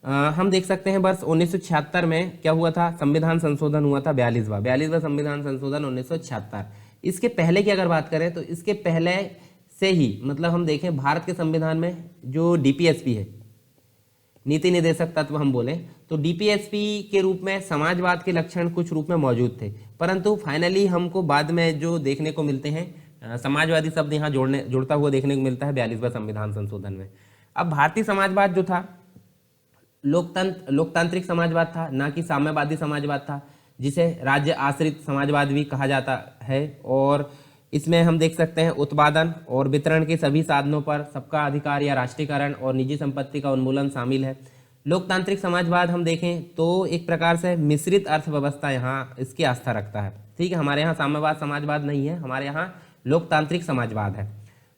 हम देख सकते हैं वर्ष 1976 में क्या हुआ था? संविधान संशोधन हुआ था 42वां संविधान संशोधन 1976। इसके पहले की अगर बात करें तो इसके पहले से ही मतलब हम देखें भारत के संविधान में जो डीपीएसपी है, नीति निर्देशक तत्व हम बोले, तो डीपीएसपी के रूप में समाजवाद के लक्षण कुछ रूप में मौजूद थे, परंतु फाइनली हमको बाद में जो देखने को मिलते हैं समाजवादी शब्द यहाँ जुड़ता हुआ देखने को मिलता है 42वां संविधान संशोधन में। अब भारतीय समाजवाद जो था लोकतांत्रिक समाजवाद था, ना कि साम्यवादी समाजवाद था, जिसे राज्य आश्रित समाजवाद भी कहा जाता है। और इसमें हम देख सकते हैं उत्पादन और वितरण के सभी साधनों पर सबका अधिकार या राष्ट्रीयकरण और निजी संपत्ति का उन्मूलन शामिल है। लोकतांत्रिक समाजवाद हम देखें तो एक प्रकार से मिश्रित अर्थव्यवस्था यहाँ इसकी आस्था रखता है। ठीक है, हमारे यहाँ साम्यवाद समाजवाद नहीं है, हमारे यहाँ लोकतांत्रिक समाजवाद है।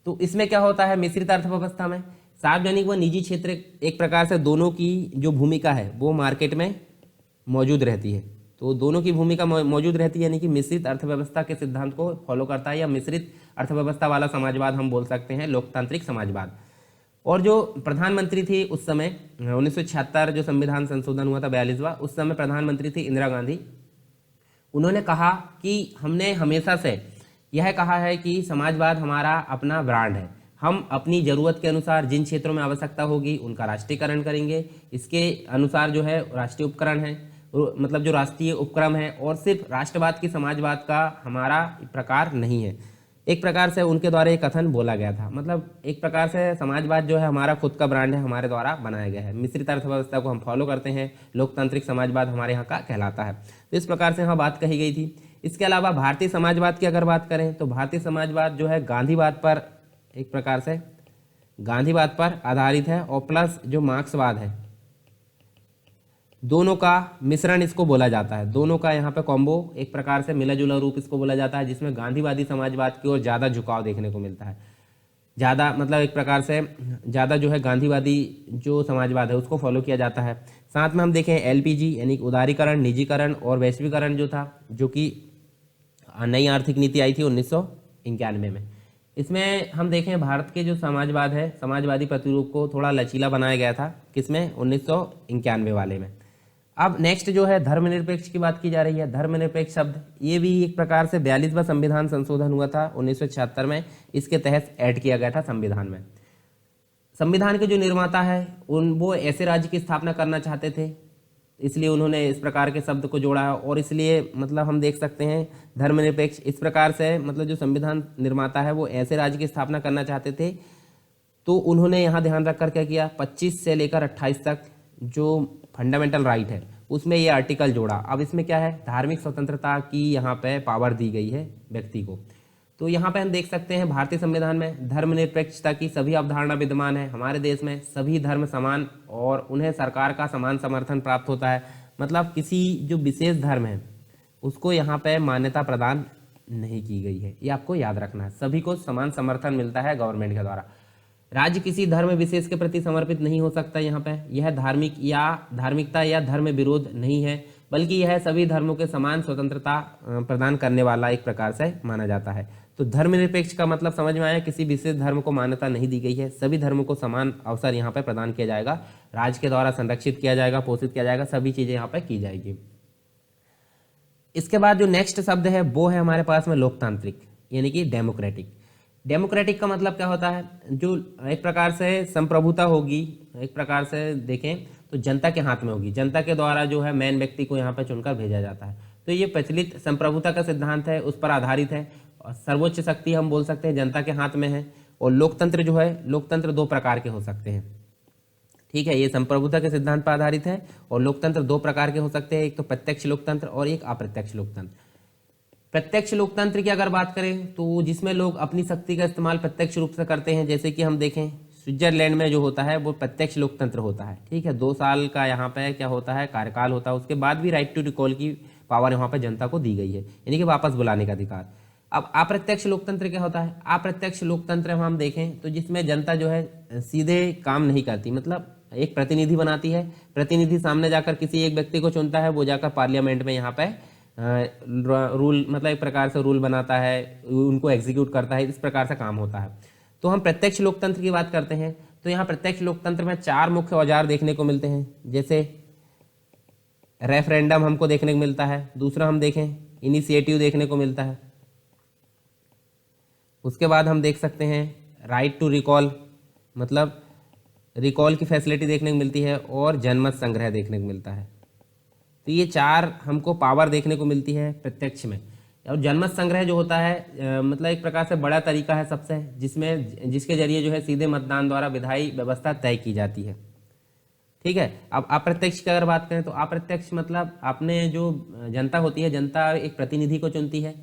तो इसमें क्या होता है, मिश्रित अर्थव्यवस्था में सार्वजनिक व निजी क्षेत्र एक प्रकार से दोनों की जो भूमिका है वो मार्केट में मौजूद रहती है। तो दोनों की भूमिका मौजूद रहती है, यानी कि मिश्रित अर्थव्यवस्था के सिद्धांत को फॉलो करता है, या मिश्रित अर्थव्यवस्था वाला समाजवाद हम बोल सकते हैं लोकतांत्रिक समाजवाद। और जो प्रधानमंत्री थी उस समय 1976 जो संविधान संशोधन हुआ था 42वां, उस समय प्रधानमंत्री थी इंदिरा गांधी। उन्होंने कहा कि हमने हमेशा से यह कहा है कि समाजवाद हमारा अपना ब्रांड है, हम अपनी ज़रूरत के अनुसार जिन क्षेत्रों में आवश्यकता होगी उनका राष्ट्रीयकरण करेंगे। इसके अनुसार जो है राष्ट्रीय उपकरण है, मतलब जो राष्ट्रीय उपक्रम है, और सिर्फ राष्ट्रवाद की समाजवाद का हमारा प्रकार नहीं है। एक प्रकार से उनके द्वारा एक कथन बोला गया था, मतलब एक प्रकार से समाजवाद जो है हमारा खुद का ब्रांड है, हमारे द्वारा बनाया गया है। मिश्रित अर्थव्यवस्था को हम फॉलो करते हैं, लोकतांत्रिक समाजवाद हमारे यहाँ का कहलाता है। तो इस प्रकार से यहाँ बात कही गई थी। इसके अलावा भारतीय समाजवाद की अगर बात करें तो भारतीय समाजवाद जो है गांधीवाद पर एक प्रकार से गांधीवाद पर आधारित है, और प्लस जो मार्क्सवाद है, दोनों का मिश्रण इसको बोला जाता है। दोनों का यहाँ पे कॉम्बो एक प्रकार से मिला जुला रूप इसको बोला जाता है, जिसमें गांधीवादी समाजवाद की ओर ज़्यादा झुकाव देखने को मिलता है। ज़्यादा मतलब एक प्रकार से ज़्यादा जो है गांधीवादी जो समाजवाद है उसको फॉलो किया जाता है। साथ में हम देखें एलपीजी यानी कि उदारीकरण, निजीकरण और वैश्वीकरण जो था, जो कि नई आर्थिक नीति आई थी 1991 में। इसमें हम देखें भारत के जो समाजवाद है, समाजवादी प्रतिरूप को थोड़ा लचीला बनाया गया था, किसमें, 1991 वाले में। अब नेक्स्ट जो है धर्मनिरपेक्ष की बात की जा रही है। धर्मनिरपेक्ष शब्द ये भी एक प्रकार से 42वां संविधान संशोधन हुआ था 1976 में, इसके तहत ऐड किया गया था संविधान में। संविधान के जो निर्माता है वो ऐसे राज्य की स्थापना करना चाहते थे, इसलिए उन्होंने इस प्रकार के शब्द को जोड़ा है। और इसलिए मतलब हम देख सकते हैं धर्मनिरपेक्ष इस प्रकार से, मतलब जो संविधान निर्माता है वो ऐसे राज्य की स्थापना करना चाहते थे, तो उन्होंने यहाँ ध्यान रखकर क्या किया, 25 से लेकर 28 तक जो फंडामेंटल राइट है उसमें ये आर्टिकल जोड़ा। अब इसमें क्या है, धार्मिक स्वतंत्रता की यहाँ पे पावर दी गई है व्यक्ति को। तो यहाँ पे हम देख सकते हैं भारतीय संविधान में धर्मनिरपेक्षता की सभी अवधारणा विद्यमान है। हमारे देश में सभी धर्म समान और उन्हें सरकार का समान समर्थन प्राप्त होता है। मतलब किसी जो विशेष धर्म है उसको यहाँ पे मान्यता प्रदान नहीं की गई है, ये आपको याद रखना है। सभी को समान समर्थन मिलता है गवर्नमेंट के द्वारा। राज्य किसी धर्म विशेष के प्रति समर्पित नहीं हो सकता। यहाँ पे यह धार्मिकता या धर्म विरोध नहीं है, बल्कि यह सभी धर्मों के समान स्वतंत्रता प्रदान करने वाला एक प्रकार से माना जाता है। तो धर्मनिरपेक्ष का मतलब समझ में आया, किसी विशेष धर्म को मान्यता नहीं दी गई है, सभी धर्मों को समान अवसर यहाँ पे प्रदान किया जाएगा, राज्य के द्वारा संरक्षित किया जाएगा, पोषित किया जाएगा, सभी चीजें यहाँ पे की जाएगी। इसके बाद जो नेक्स्ट शब्द है वो है हमारे पास में लोकतांत्रिक यानी कि डेमोक्रेटिक। डेमोक्रेटिक का मतलब क्या होता है, जो एक प्रकार से संप्रभुता होगी, एक प्रकार से देखें तो जनता के हाथ में होगी, जनता के द्वारा जो है मेन व्यक्ति को यहाँ पे चुनकर भेजा जाता है। तो ये प्रचलित संप्रभुता का सिद्धांत है, उस पर आधारित है। और सर्वोच्च शक्ति हम बोल सकते हैं जनता के हाथ में है। और लोकतंत्र जो है, लोकतंत्र दो प्रकार के हो सकते हैं, ठीक है, ये संप्रभुता के सिद्धांत पर आधारित है। और लोकतंत्र दो प्रकार के हो सकते हैं, एक तो प्रत्यक्ष लोकतंत्र और एक अप्रत्यक्ष लोकतंत्र। प्रत्यक्ष लोकतंत्र की अगर बात करें तो जिसमें लोग अपनी शक्ति का इस्तेमाल प्रत्यक्ष रूप से करते हैं, जैसे कि हम देखें स्विट्जरलैंड में जो होता है वो प्रत्यक्ष लोकतंत्र होता है, ठीक है। 2 साल का यहाँ पे क्या होता है, कार्यकाल होता है, उसके बाद भी राइट टू रिकॉल की पावर यहाँ पे जनता को दी गई है, यानी कि वापस बुलाने का अधिकार। अब अप्रत्यक्ष लोकतंत्र क्या होता है, अप्रत्यक्ष लोकतंत्र हम देखें तो जिसमें जनता जो है सीधे काम नहीं करती, मतलब एक प्रतिनिधि बनाती है, प्रतिनिधि सामने जाकर किसी एक व्यक्ति को चुनता है, वो जाकर पार्लियामेंट में यहाँ पे रूल, मतलब एक प्रकार से रूल बनाता है, उनको एग्जीक्यूट करता है, इस प्रकार से काम होता है। तो हम प्रत्यक्ष लोकतंत्र की बात करते हैं तो यहाँ प्रत्यक्ष लोकतंत्र में 4 मुख्य औजार देखने को मिलते हैं, जैसे रेफरेंडम हमको देखने को मिलता है, दूसरा हम देखें इनिशिएटिव देखने को मिलता है, उसके बाद हम देख सकते हैं राइट टू रिकॉल, मतलब रिकॉल की फैसिलिटी देखने को मिलती है, और जनमत संग्रह देखने को मिलता है। तो ये 4 हमको पावर देखने को मिलती है प्रत्यक्ष में। और जनमत संग्रह जो होता है मतलब एक प्रकार से बड़ा तरीका है सबसे, जिसके जरिए जो है सीधे मतदान द्वारा विधायी व्यवस्था तय की जाती है, ठीक है। अब अप्रत्यक्ष की अगर बात करें तो अप्रत्यक्ष मतलब आपने जो जनता होती है, जनता एक प्रतिनिधि को चुनती है,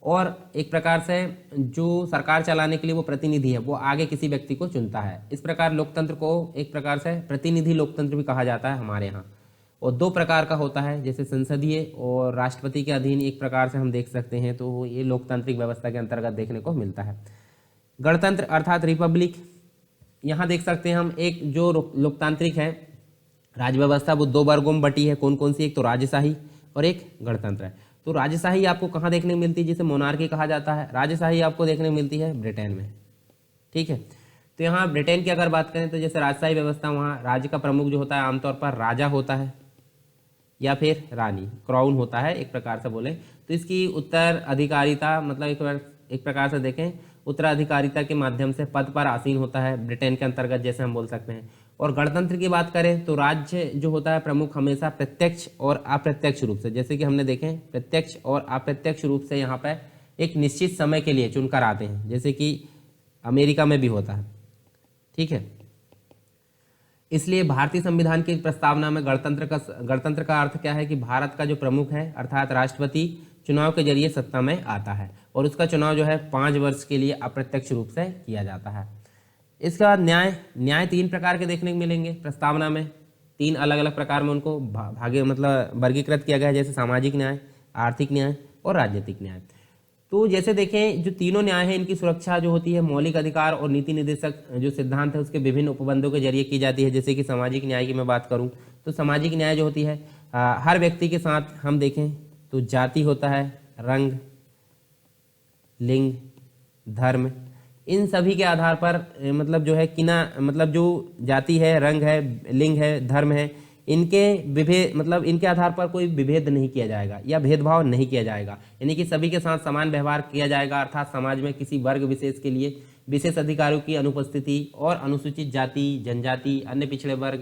और एक प्रकार से जो सरकार चलाने के लिए वो प्रतिनिधि है वो आगे किसी व्यक्ति को चुनता है। इस प्रकार लोकतंत्र को एक प्रकार से प्रतिनिधि लोकतंत्र भी कहा जाता है हमारे यहाँ। और 2 प्रकार का होता है, जैसे संसदीय और राष्ट्रपति के अधीन एक प्रकार से हम देख सकते हैं, तो ये लोकतांत्रिक व्यवस्था के अंतर्गत देखने को मिलता है। गणतंत्र अर्थात रिपब्लिक, यहाँ देख सकते हैं हम एक जो लोकतांत्रिक है राज्य व्यवस्था वो 2 वर्गों में बटी है, कौन कौन सी, एक तो राजेशाही और एक गणतंत्र है। तो राजेशाही आपको कहाँ देखने को मिलती है, जिसे मोनार्की कहा जाता है, राजेशाही आपको देखने को मिलती है ब्रिटेन में, ठीक है। तो यहाँ ब्रिटेन की अगर बात करें तो जैसे राजशाही व्यवस्था, वहाँ राज्य का प्रमुख जो होता है आमतौर पर राजा होता है या फिर रानी, क्राउन होता है एक प्रकार से बोले तो। इसकी उत्तराधिकारिता मतलब एक प्रकार से देखें उत्तराधिकारिता के माध्यम से पद पर आसीन होता है ब्रिटेन के अंतर्गत, जैसे हम बोल सकते हैं। और गणतंत्र की बात करें तो राज्य जो होता है प्रमुख हमेशा प्रत्यक्ष और अप्रत्यक्ष रूप से, जैसे कि हमने देखें प्रत्यक्ष और अप्रत्यक्ष रूप से यहाँ पर एक निश्चित समय के लिए चुनकर आते हैं, जैसे कि अमेरिका में भी होता है, ठीक है। इसलिए भारतीय संविधान की प्रस्तावना में गणतंत्र का अर्थ क्या है कि भारत का जो प्रमुख है अर्थात राष्ट्रपति चुनाव के जरिए सत्ता में आता है, और उसका चुनाव जो है 5 वर्ष के लिए अप्रत्यक्ष रूप से किया जाता है। इसके बाद न्याय 3 प्रकार के देखने को मिलेंगे प्रस्तावना में, 3 अलग अलग प्रकार में उनको भागे मतलब वर्गीकृत किया गया है, जैसे सामाजिक न्याय, आर्थिक न्याय और राजनीतिक न्याय। तो जैसे देखें, जो तीनों न्याय है इनकी सुरक्षा जो होती है मौलिक अधिकार और नीति निर्देशक जो सिद्धांत है उसके विभिन्न उपबंधों के जरिए की जाती है। जैसे कि सामाजिक न्याय की मैं बात करूं तो सामाजिक न्याय जो होती है हर व्यक्ति के साथ हम देखें तो जाति होता है, रंग, लिंग, धर्म, इन सभी के आधार पर मतलब जो है मतलब जो जाति है, रंग है, लिंग है, धर्म है, इनके विभेद मतलब इनके आधार पर कोई विभेद नहीं किया जाएगा या भेदभाव नहीं किया जाएगा, यानी कि सभी के साथ समान व्यवहार किया जाएगा। अर्थात समाज में किसी वर्ग विशेष के लिए विशेष अधिकारों की अनुपस्थिति और अनुसूचित जाति, जनजाति, अन्य पिछड़े वर्ग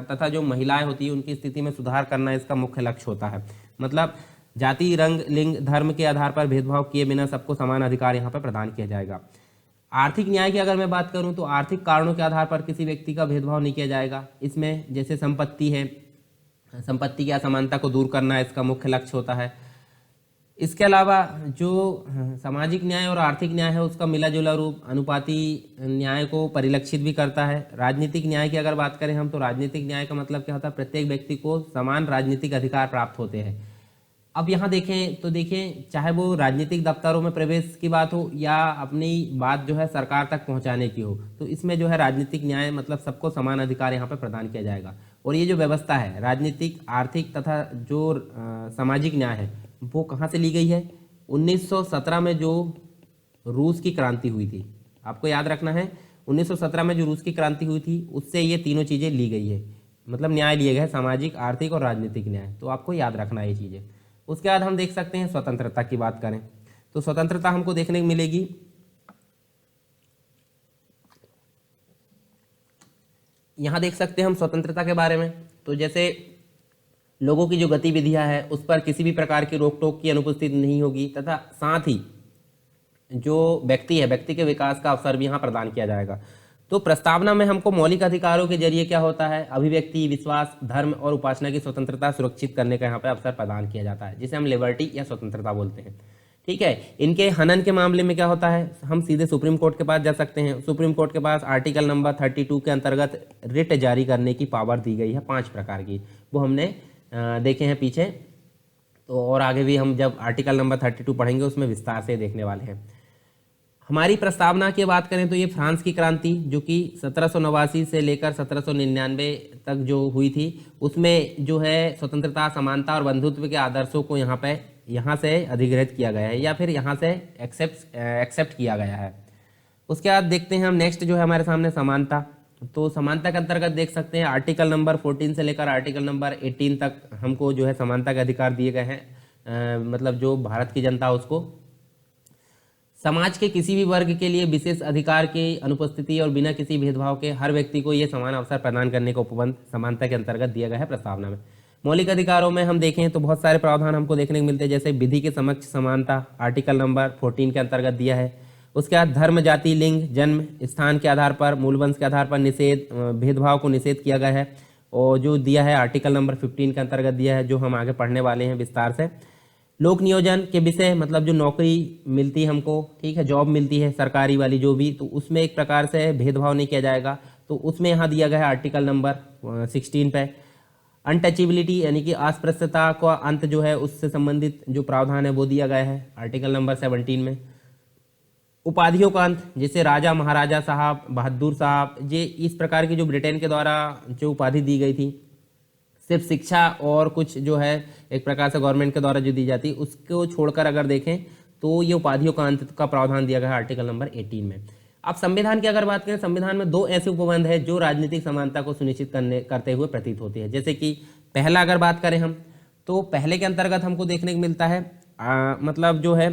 तथा जो महिलाएं होती है उनकी स्थिति में सुधार करना इसका मुख्य लक्ष्य होता है। मतलब जाति, रंग, लिंग, धर्म के आधार पर भेदभाव किए बिना सबको समान अधिकार यहाँ पर प्रदान किया जाएगा। आर्थिक न्याय की अगर मैं बात करूं तो आर्थिक कारणों के आधार पर किसी व्यक्ति का भेदभाव नहीं किया जाएगा। इसमें जैसे संपत्ति है, संपत्ति की असमानता को दूर करना इसका मुख्य लक्ष्य होता है। इसके अलावा जो सामाजिक न्याय और आर्थिक न्याय है उसका मिला जुला रूप अनुपाती न्याय को परिलक्षित भी करता है। राजनीतिक न्याय की अगर बात करें हम तो राजनीतिक न्याय का मतलब क्या होता है, प्रत्येक व्यक्ति को समान राजनीतिक अधिकार प्राप्त होते हैं। अब यहाँ देखें तो देखें, चाहे वो राजनीतिक दफ्तरों में प्रवेश की बात हो या अपनी बात जो है सरकार तक पहुँचाने की हो, तो इसमें जो है राजनीतिक न्याय मतलब सबको समान अधिकार यहाँ पर प्रदान किया जाएगा। और ये जो व्यवस्था है राजनीतिक, आर्थिक तथा जो सामाजिक न्याय है वो कहाँ से ली गई है, 1917 में जो रूस की क्रांति हुई थी, आपको याद रखना है 1917 में जो रूस की क्रांति हुई थी उससे ये तीनों चीज़ें ली गई है। मतलब न्याय लिए गए सामाजिक, आर्थिक और राजनीतिक न्याय, तो आपको याद रखना है ये चीज़ें। उसके बाद हम देख सकते हैं स्वतंत्रता की बात करें तो स्वतंत्रता हमको देखने को मिलेगी यहाँ देख सकते हैं हम स्वतंत्रता के बारे में। तो जैसे लोगों की जो गतिविधियां है उस पर किसी भी प्रकार की रोक टोक की अनुपस्थिति नहीं होगी तथा साथ ही जो व्यक्ति है व्यक्ति के विकास का अवसर भी यहाँ प्रदान किया जाएगा। तो प्रस्तावना में हमको मौलिक अधिकारों के जरिए क्या होता है, अभिव्यक्ति, विश्वास, धर्म और उपासना की स्वतंत्रता सुरक्षित करने का यहाँ पे अवसर प्रदान किया जाता है, जिसे हम लिबर्टी या स्वतंत्रता बोलते हैं। ठीक है, इनके हनन के मामले में क्या होता है, हम सीधे सुप्रीम कोर्ट के पास जा सकते हैं। सुप्रीम कोर्ट के पास आर्टिकल नंबर 32 के अंतर्गत रिट जारी करने की पावर दी गई है 5 प्रकार की, वो हमने देखे हैं पीछे। तो और आगे भी हम जब आर्टिकल नंबर 32 पढ़ेंगे उसमें विस्तार से देखने वाले हैं। हमारी प्रस्तावना की बात करें तो ये फ्रांस की क्रांति जो कि 1789 से लेकर 1799 तक जो हुई थी उसमें जो है स्वतंत्रता, समानता और बंधुत्व के आदर्शों को यहाँ से अधिग्रहित किया गया है या फिर यहाँ से एक्सेप्ट किया गया है। उसके बाद देखते हैं हम नेक्स्ट जो है हमारे सामने समानता। तो समानता के अंतर्गत देख सकते हैं आर्टिकल नंबर 14 से लेकर आर्टिकल नंबर 18 तक हमको जो है समानता के अधिकार दिए गए हैं। मतलब जो भारत की जनता उसको समाज के किसी भी वर्ग के लिए विशेष अधिकार की अनुपस्थिति और बिना किसी भेदभाव के हर व्यक्ति को ये समान अवसर प्रदान करने का उपबंध समानता के अंतर्गत दिया गया है प्रस्तावना में। मौलिक अधिकारों में हम देखें तो बहुत सारे प्रावधान हमको देखने को मिलते हैं, जैसे विधि के समक्ष समानता आर्टिकल नंबर 14 के अंतर्गत दिया है। उसके बाद धर्म, जाति, लिंग, जन्म स्थान के आधार पर, मूलवंश के आधार पर भेदभाव को निषेध किया गया है और जो दिया है आर्टिकल नंबर 15 के अंतर्गत दिया है, जो हम आगे पढ़ने वाले हैं विस्तार से। लोक नियोजन के विषय मतलब जो नौकरी मिलती है हमको, ठीक है, जॉब मिलती है सरकारी वाली जो भी, तो उसमें एक प्रकार से भेदभाव नहीं किया जाएगा, तो उसमें यहाँ दिया गया है आर्टिकल नंबर 16 पे। अनटचेबिलिटी यानी कि अस्पृश्यता का अंत जो है उससे संबंधित जो प्रावधान है वो दिया गया है आर्टिकल नंबर 17 में। उपाधियों का अंत, जैसे राजा, महाराजा साहब, बहादुर साहब, ये इस प्रकार की जो ब्रिटेन के द्वारा जो उपाधि दी गई थी, सिर्फ शिक्षा और कुछ जो है एक प्रकार से गवर्नमेंट के द्वारा जो दी जाती है उसको छोड़कर अगर देखें तो ये उपाधियों का अंत का प्रावधान दिया गया है आर्टिकल नंबर 18 में। अब संविधान की अगर बात करें, संविधान में 2 ऐसे उपबंध है जो राजनीतिक समानता को सुनिश्चित करते हुए प्रतीत होती है। जैसे कि पहला अगर बात करें हम तो पहले के अंतर्गत हमको देखने को मिलता है मतलब जो है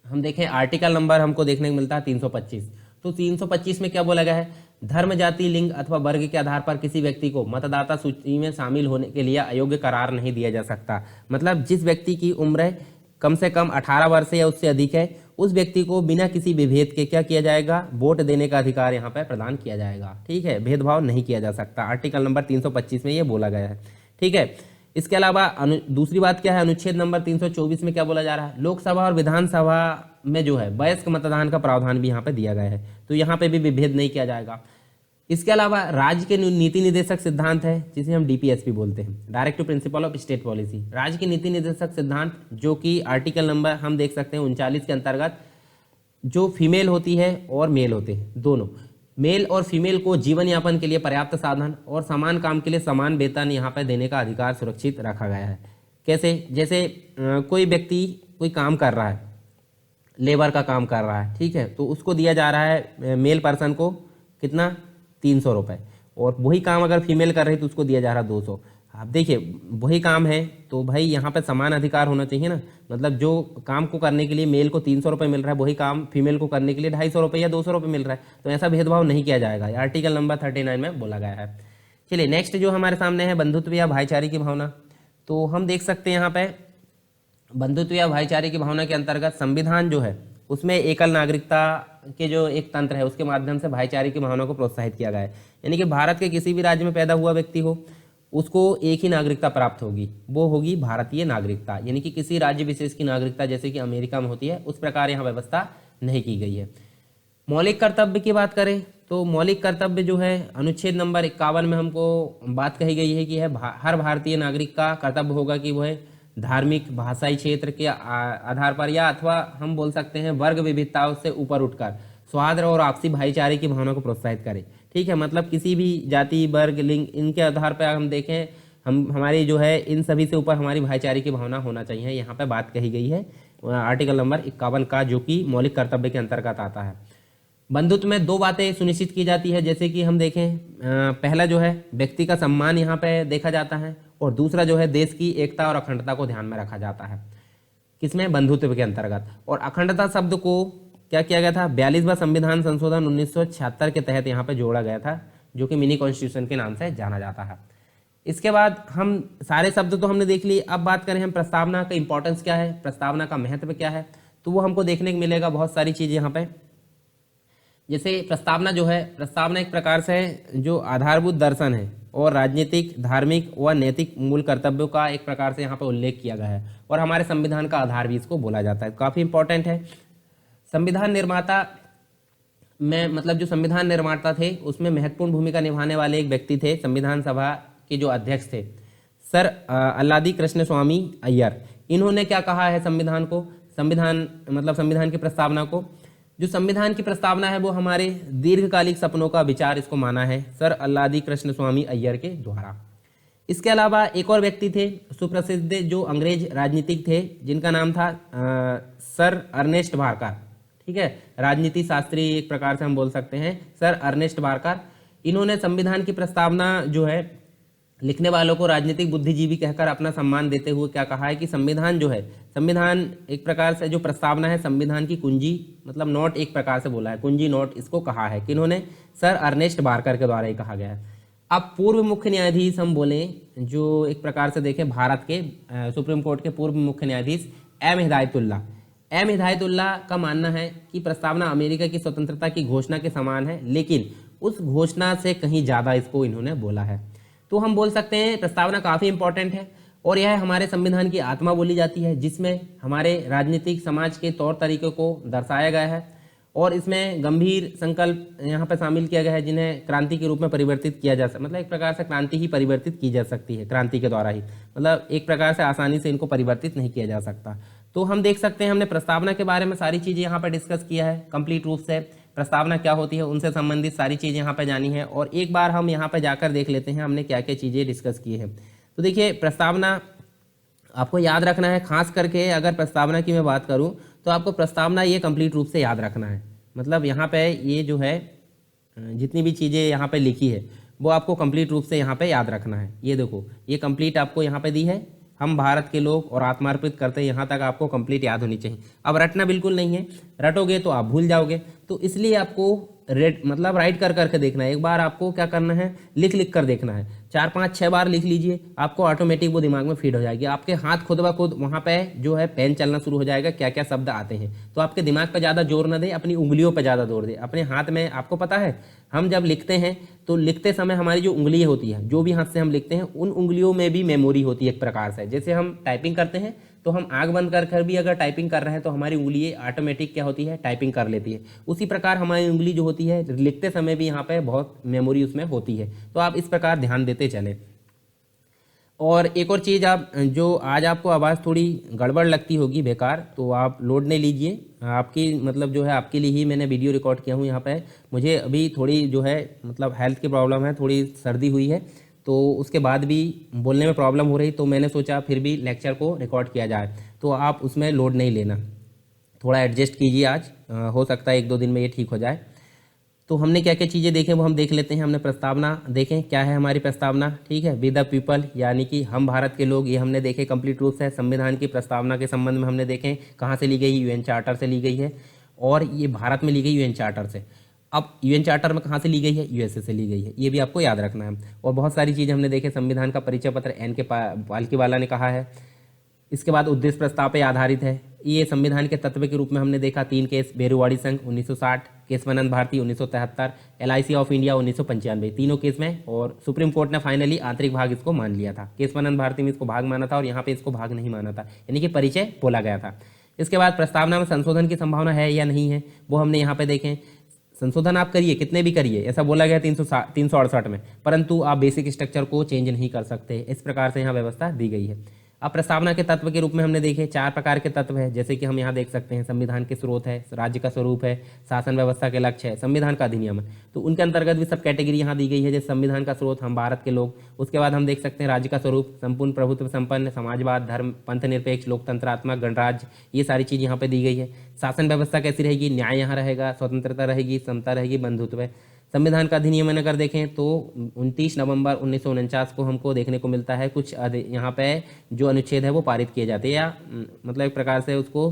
हम देखें आर्टिकल नंबर हमको देखने को मिलता है 325। तो 325 में क्या बोला गया है, धर्म, जाति, लिंग अथवा वर्ग के आधार पर किसी व्यक्ति को मतदाता सूची में शामिल होने के लिए अयोग्य करार नहीं दिया जा सकता। मतलब जिस व्यक्ति की उम्र कम से कम 18 वर्ष या उससे अधिक है उस व्यक्ति को बिना किसी विभेद के क्या किया जाएगा, वोट देने का अधिकार यहाँ पर प्रदान किया जाएगा। ठीक है, भेदभाव नहीं किया जा सकता, आर्टिकल नंबर 325 में ये बोला गया है। ठीक है, इसके अलावा दूसरी बात क्या है, अनुच्छेद नंबर 324 में क्या बोला जा रहा है, लोकसभा और विधानसभा में जो है वयस्क मतदान का प्रावधान भी यहाँ पे दिया गया है, तो यहाँ पे भी विभेद नहीं किया जाएगा। इसके अलावा राज्य के नीति निर्देशक सिद्धांत है, जिसे हम डीपीएसपी बोलते हैं, directive principle of state policy. राज्य के नीति निर्देशक सिद्धांत, जो कि आर्टिकल नंबर हम देख सकते हैं 39 के अंतर्गत, जो फीमेल होती है और मेल होते हैं, दोनों मेल और फीमेल को जीवन यापन के लिए पर्याप्त साधन और समान काम के लिए समान वेतन यहाँ पर देने का अधिकार सुरक्षित रखा गया है। कैसे? जैसे कोई व्यक्ति कोई काम कर रहा है, लेबर का काम कर रहा है, ठीक है, तो उसको दिया जा रहा है मेल पर्सन को कितना, 300 रुपये, और वही काम अगर फीमेल कर रही तो उसको दिया जा रहा है 200। आप देखिए वही काम है तो भाई यहाँ पे समान अधिकार होना चाहिए ना। मतलब जो काम को करने के लिए मेल को 300 रुपये मिल रहा है, वही काम फीमेल को करने के लिए 250 रुपये या 200 रुपये मिल रहा है, तो ऐसा भेदभाव नहीं किया जाएगा, ये आर्टिकल नंबर 39 में बोला गया है। चलिए नेक्स्ट जो हमारे सामने है बंधुत्व या भाईचारे की भावना। तो हम देख सकते हैं यहाँ पे बंधुत्व या भाईचारे की भावना के अंतर्गत संविधान जो है उसमें एकल नागरिकता के जो एक तंत्र है उसके माध्यम से भाईचारे की भावना को प्रोत्साहित किया गया है। यानी कि भारत के किसी भी राज्य में पैदा हुआ व्यक्ति हो उसको एक ही नागरिकता प्राप्त होगी, वो होगी भारतीय नागरिकता, यानी कि किसी राज्य विशेष की नागरिकता जैसे कि अमेरिका में होती है उस प्रकार यहाँ व्यवस्था नहीं की गई है। मौलिक कर्तव्य की बात करें तो मौलिक कर्तव्य जो है अनुच्छेद नंबर 51 में हमको बात कही गई है कि हर भारतीय नागरिक का कर्तव्य होगा कि वह धार्मिक भाषाई क्षेत्र के आधार पर या अथवा हम बोल सकते हैं वर्ग विविधताओं से ऊपर उठकर सौहार्द और आपसी भाईचारे की भावना को प्रोत्साहित करे। ठीक है, मतलब किसी भी जाति वर्ग लिंग इनके आधार पर हम देखें हमारी जो है इन सभी से ऊपर हमारी भाईचारे की भावना होना चाहिए, यहाँ पे बात कही गई है आर्टिकल नंबर 51 का, जो कि मौलिक कर्तव्य के अंतर्गत आता है। बंधुत्व में दो बातें सुनिश्चित की जाती है, जैसे कि हम देखें पहला जो है व्यक्ति का सम्मान यहाँ पे देखा जाता है और दूसरा जो है देश की एकता और अखंडता को ध्यान में रखा जाता है। किसमें? बंधुत्व के अंतर्गत। और अखंडता शब्द को क्या किया गया था? 42वां संविधान संशोधन 1976 के तहत यहाँ पे जोड़ा गया था, जो कि मिनी कॉन्स्टिट्यूशन के नाम से जाना जाता है। इसके बाद हम सारे शब्द तो हमने देख लिए, अब बात करें हम प्रस्तावना का इंपॉर्टेंस क्या है, प्रस्तावना का महत्व क्या है, तो वो हमको देखने को मिलेगा बहुत सारी चीज़ यहाँ पे। जैसे प्रस्तावना जो है, प्रस्तावना एक प्रकार से जो आधारभूत दर्शन है और राजनीतिक धार्मिक व नैतिक मूल कर्तव्यों का एक प्रकार से यहाँ पर उल्लेख किया गया है और हमारे संविधान का आधार भी इसको बोला जाता है, काफ़ी इंपॉर्टेंट है। संविधान निर्माता में मतलब जो संविधान निर्माता थे उसमें महत्वपूर्ण भूमिका निभाने वाले एक व्यक्ति थे, संविधान सभा के जो अध्यक्ष थे सर अल्लादी कृष्ण स्वामी अय्यर। इन्होंने क्या कहा है संविधान को, संविधान की प्रस्तावना को, जो संविधान की प्रस्तावना है वो हमारे दीर्घकालिक सपनों का विचार इसको माना है सर अल्लादी कृष्ण स्वामी अय्यर के द्वारा। इसके अलावा एक और व्यक्ति थे सुप्रसिद्ध जो अंग्रेज राजनीतिक थे जिनका नाम था सर अर्नेस्ट बारकर। ठीक है, राजनीति शास्त्री एक प्रकार से हम बोल सकते हैं सर अर्नेस्ट बारकर। इन्होंने संविधान की प्रस्तावना जो है लिखने वालों को राजनीतिक बुद्धिजीवी कहकर अपना सम्मान देते हुए क्या कहा है कि संविधान जो है, संविधान एक प्रकार से जो प्रस्तावना है संविधान की कुंजी मतलब नोट एक प्रकार से बोला है, कुंजी नोट इसको कहा है कि इन्होंने सर अर्नेस्ट बारकर के द्वारा ही कहा गया है। अब पूर्व मुख्य न्यायाधीश हम बोले जो एक प्रकार से देखें भारत के सुप्रीम कोर्ट के पूर्व मुख्य न्यायाधीश एम हिदायतुल्लाह का मानना है कि प्रस्तावना अमेरिका की स्वतंत्रता की घोषणा के समान है, लेकिन उस घोषणा से कहीं ज़्यादा इसको इन्होंने बोला है। तो हम बोल सकते हैं प्रस्तावना काफ़ी इंपॉर्टेंट है और यह हमारे संविधान की आत्मा बोली जाती है, जिसमें हमारे राजनीतिक समाज के तौर तरीकों को दर्शाया गया है और इसमें गंभीर संकल्प यहाँ पर शामिल किया गया है जिन्हें क्रांति के रूप में परिवर्तित किया जा सकता, मतलब एक प्रकार से क्रांति ही परिवर्तित की जा सकती है, क्रांति के द्वारा ही, मतलब एक प्रकार से आसानी से इनको परिवर्तित नहीं किया जा सकता। तो हम देख सकते हैं हमने प्रस्तावना के बारे में सारी चीज़ें यहाँ पर डिस्कस किया है कंप्लीट रूप से, प्रस्तावना क्या होती है उनसे संबंधित सारी चीज़ें यहाँ पर जानी है और एक बार हम यहाँ पर जाकर देख लेते हैं हमने क्या क्या चीज़ें डिस्कस की हैं। तो देखिए प्रस्तावना आपको याद रखना है, खास करके अगर प्रस्तावना की मैं बात करूँ तो आपको प्रस्तावना ये कंप्लीट रूप से याद रखना है। मतलब यहाँ पे ये जो है जितनी भी चीज़ें यहाँ पे लिखी है वो आपको कंप्लीट रूप से यहाँ पे याद रखना है। ये देखो ये कंप्लीट आपको यहाँ पे दी है, हम भारत के लोग और आत्मार्पित करते हैं, यहाँ तक आपको कंप्लीट याद होनी चाहिए। अब रटना बिल्कुल नहीं है, रटोगे तो आप भूल जाओगे, तो इसलिए आपको राइट कर करके देखना है। एक बार आपको क्या करना है, लिख कर देखना है, 4 5 6 बार लिख लीजिए, आपको ऑटोमेटिक वो दिमाग में फीड हो जाएगी। आपके हाथ खुद ब खुद वहाँ पे जो है पेन चलना शुरू हो जाएगा, क्या क्या शब्द आते हैं। तो आपके दिमाग पर ज़्यादा जोर न दे, अपनी उंगलियों पर ज़्यादा जोर दे, अपने हाथ में। आपको पता है हम जब लिखते हैं तो लिखते समय हमारी जो उंगली होती है, जो भी हाथ से हम लिखते हैं उन उंगलियों में भी मेमोरी होती है एक प्रकार से। जैसे हम टाइपिंग करते हैं तो हम आंख बंद कर कर भी अगर टाइपिंग कर रहे हैं तो हमारी उंगली ऑटोमेटिक क्या होती है, टाइपिंग कर लेती है। उसी प्रकार हमारी उंगली जो होती है लिखते समय भी यहाँ पे बहुत मेमोरी उसमें होती है। तो आप इस प्रकार ध्यान देते चलें। और एक और चीज़, आप जो आज आपको आवाज़ थोड़ी गड़बड़ लगती होगी बेकार, तो आप लोड नहीं लीजिए। आपकी मतलब जो है आपके लिए ही मैंने वीडियो रिकॉर्ड किया हूँ। यहाँ पे मुझे अभी थोड़ी जो है मतलब हेल्थ की प्रॉब्लम है, थोड़ी सर्दी हुई है, तो उसके बाद भी बोलने में प्रॉब्लम हो रही, तो मैंने सोचा फिर भी लेक्चर को रिकॉर्ड किया जाए, तो आप उसमें लोड नहीं लेना, थोड़ा एडजस्ट कीजिए। आज हो सकता है 1-2 दिन में ये ठीक हो जाए। तो हमने क्या क्या चीज़ें देखें वो हम देख लेते हैं। हमने प्रस्तावना देखें, क्या है हमारी प्रस्तावना, ठीक है। विद द पीपल यानी कि हम भारत के लोग, ये हमने देखे कंप्लीट रूप से। संविधान की प्रस्तावना के संबंध में हमने देखें कहाँ से ली गई, यूएन चार्टर से ली गई है, और ये भारत में ली गई यूएन चार्टर से। अब यूएन चार्टर में कहाँ से ली गई है, यूएसए से ली गई है, ये भी आपको याद रखना है। और बहुत सारी चीज़ें हमने देखे। संविधान का परिचय पत्र एन.के. पालकीवाला ने कहा है। इसके बाद उद्देश्य प्रस्ताव पर आधारित है। ये संविधान के तत्व के रूप में हमने देखा 3 केस, बेरुवाड़ी संघ 1960, Keshavananda Bharati 1973, LIC of India 1995, तीनों केस में। और सुप्रीम कोर्ट ने फाइनली आंतरिक भाग इसको मान लिया था। केशवानंद भारती में इसको भाग माना था और यहाँ पे इसको भाग नहीं माना था, यानी कि परिचय बोला गया था। इसके बाद प्रस्तावना में संशोधन की संभावना है या नहीं है, वो हमने यहाँ पे देखें। संशोधन आप करिए, कितने भी करिए, ऐसा बोला गया 368 में, परंतु आप बेसिक स्ट्रक्चर को चेंज नहीं कर सकते। इस प्रकार से यहाँ व्यवस्था दी गई है। अब प्रस्तावना के तत्व के रूप में हमने देखे 4 प्रकार के तत्व है, जैसे कि हम यहाँ देख सकते हैं। संविधान के स्रोत है, राज्य का स्वरूप है, शासन व्यवस्था के लक्ष्य है, संविधान का अधिनियम है, तो उनके अंतर्गत भी सब कैटेगरी यहाँ दी गई है। जैसे संविधान का स्रोत हम भारत के लोग, उसके बाद हम देख सकते हैं राज्य का स्वरूप संपूर्ण प्रभुत्व संपन्न, समाजवाद, धर्म, पंथ निरपेक्ष, लोकतंत्रात्मक, गणराज्य, ये सारी चीज़ यहाँ पे दी गई है। शासन व्यवस्था कैसी रहेगी, न्याय यहाँ रहेगा, स्वतंत्रता रहेगी, समता रहेगी, बंधुत्व है। संविधान का अधिनियमन अगर देखें तो 29 नवंबर 1949 को हमको देखने को मिलता है। कुछ यहाँ पे जो अनुच्छेद है वो पारित किए जाते हैं, या मतलब एक प्रकार से उसको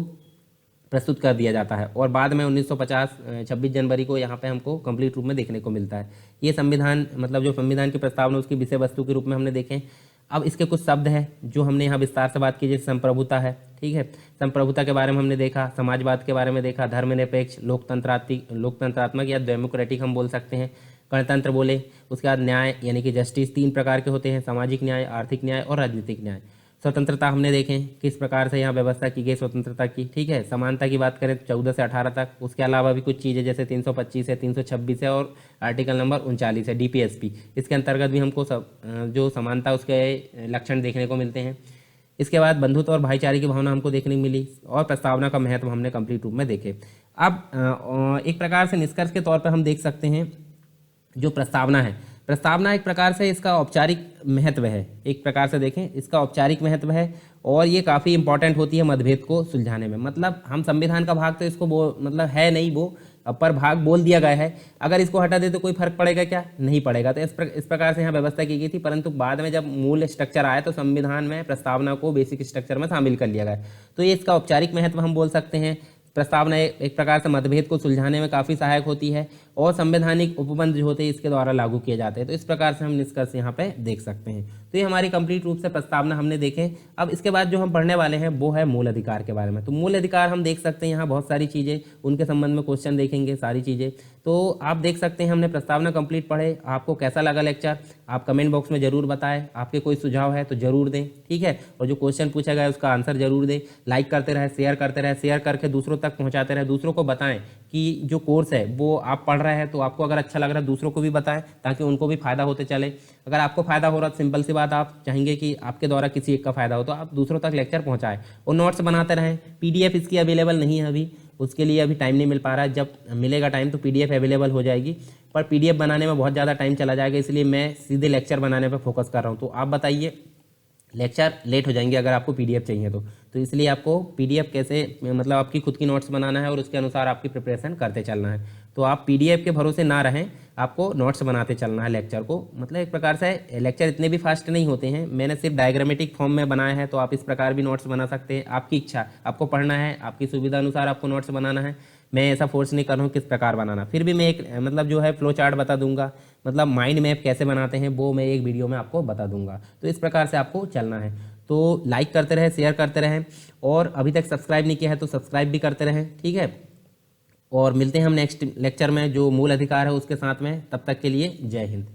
प्रस्तुत कर दिया जाता है। और बाद में 1950 26 जनवरी को यहाँ पे हमको कंप्लीट रूप में देखने को मिलता है। ये संविधान मतलब जो संविधान की प्रस्तावना उसकी विषय वस्तु के रूप में हमने देखें। अब इसके कुछ शब्द हैं जो हमने यहाँ विस्तार से बात की, जैसे संप्रभुता है, ठीक है। संप्रभुता के बारे में हमने देखा, समाजवाद के बारे में देखा, धर्मनिरपेक्ष, लोकतंत्रात्मक या डेमोक्रेटिक हम बोल सकते हैं, गणतंत्र बोले। उसके बाद न्याय यानी कि जस्टिस 3 प्रकार के होते हैं, सामाजिक न्याय, आर्थिक न्याय और राजनीतिक न्याय। स्वतंत्रता हमने देखें किस प्रकार से यहाँ व्यवस्था की गई स्वतंत्रता की, ठीक है। समानता की बात करें 14 से 18 तक। उसके अलावा भी कुछ चीज़ें जैसे 325 है, 326 है और आर्टिकल नंबर 39 है डीपीएसपी, इसके अंतर्गत भी हमको जो समानता उसके लक्षण देखने को मिलते हैं। इसके बाद बंधुत्व और भाईचारे की भावना हमको देखने को मिली, और प्रस्तावना का महत्व हमने कंप्लीट रूप में देखे। अब एक प्रकार से निष्कर्ष के तौर पर हम देख सकते हैं जो प्रस्तावना है, प्रस्तावना एक प्रकार से इसका औपचारिक महत्व है, एक प्रकार से देखें इसका औपचारिक महत्व है, और ये काफ़ी इंपॉर्टेंट होती है मतभेद को सुलझाने में। मतलब हम संविधान का भाग तो इसको मतलब है नहीं, वो अपर भाग बोल दिया गया है, अगर इसको हटा दे तो कोई फर्क पड़ेगा क्या, नहीं पड़ेगा। तो इस प्रकार से यहाँ व्यवस्था की गई थी, परंतु बाद में जब मूल स्ट्रक्चर आया तो संविधान में प्रस्तावना को बेसिक स्ट्रक्चर में शामिल कर लिया गया। तो ये इसका औपचारिक महत्व हम बोल सकते हैं। प्रस्तावना एक प्रकार से मतभेद को सुलझाने में काफ़ी सहायक होती है, और संवैधानिक उपबंध जो होते हैं इसके द्वारा लागू किए जाते हैं। तो इस प्रकार से हम निष्कर्ष यहाँ पे देख सकते हैं। तो ये हमारी कंप्लीट रूप से प्रस्तावना हमने देखे। अब इसके बाद जो हम पढ़ने वाले हैं वो है मूल अधिकार के बारे में। तो मूल अधिकार हम देख सकते हैं यहाँ बहुत सारी चीज़ें, उनके संबंध में क्वेश्चन देखेंगे सारी चीज़ें। तो आप देख सकते हैं हमने प्रस्तावना कंप्लीट पढ़े। आपको कैसा लगा लेक्चर, आप कमेंट बॉक्स में जरूर बताएं। आपके कोई सुझाव है तो जरूर दें, ठीक है। और जो क्वेश्चन पूछा गया है उसका आंसर जरूर दें। लाइक करते रहे, शेयर करते रहे, शेयर करके दूसरों तक पहुँचाते रहे। दूसरों को बताएं कि जो कोर्स है वो आप पढ़ रहे हैं, तो आपको अगर अच्छा लग रहा है दूसरों को भी बताएं, ताकि उनको भी फायदा होते चले। अगर आपको फायदा हो रहा है, सिंपल सी बात, आप चाहेंगे कि आपके द्वारा किसी एक का फायदा हो, तो आप दूसरों तक लेक्चर पहुंचाएं और नोट्स बनाते रहें। पीडीएफ इसकी अवेलेबल नहीं है अभी, उसके लिए अभी टाइम नहीं मिल पा रहा है। जब मिलेगा टाइम तो पीडीएफ अवेलेबल हो जाएगी, पर पीडीएफ बनाने में बहुत ज़्यादा टाइम चला जाएगा, इसलिए मैं सीधे लेक्चर बनाने पर फोकस कर रहा हूँ। तो आप बताइए, लेक्चर लेट हो जाएंगे अगर आपको पीडीएफ चाहिए तो इसलिए आपको पीडीएफ कैसे, मतलब आपकी खुद की नोट्स बनाना है और उसके अनुसार आपकी प्रिपरेशन करते चलना है। तो आप पीडीएफ के भरोसे ना रहें, आपको नोट्स बनाते चलना है लेक्चर को। मतलब एक प्रकार से लेक्चर इतने भी फास्ट नहीं होते हैं, मैंने सिर्फ डायग्रामेटिक फॉर्म में बनाया है, तो आप इस प्रकार भी नोट्स बना सकते हैं। आपकी इच्छा, आपको पढ़ना है, आपकी सुविधा अनुसार आपको नोट्स बनाना है। मैं ऐसा फोर्स नहीं कर रहा हूँ किस प्रकार बनाना, फिर भी मैं एक मतलब जो है फ्लो चार्ट बता दूंगा, मतलब माइंड मैप कैसे बनाते हैं वो मैं एक वीडियो में आपको बता दूंगा। तो इस प्रकार से आपको चलना है। तो लाइक करते रहें, शेयर करते रहें, और अभी तक सब्सक्राइब नहीं किया है तो सब्सक्राइब भी करते रहें, ठीक है। और मिलते हैं हम नेक्स्ट लेक्चर में जो मूल अधिकार है उसके साथ में। तब तक के लिए जय हिंद।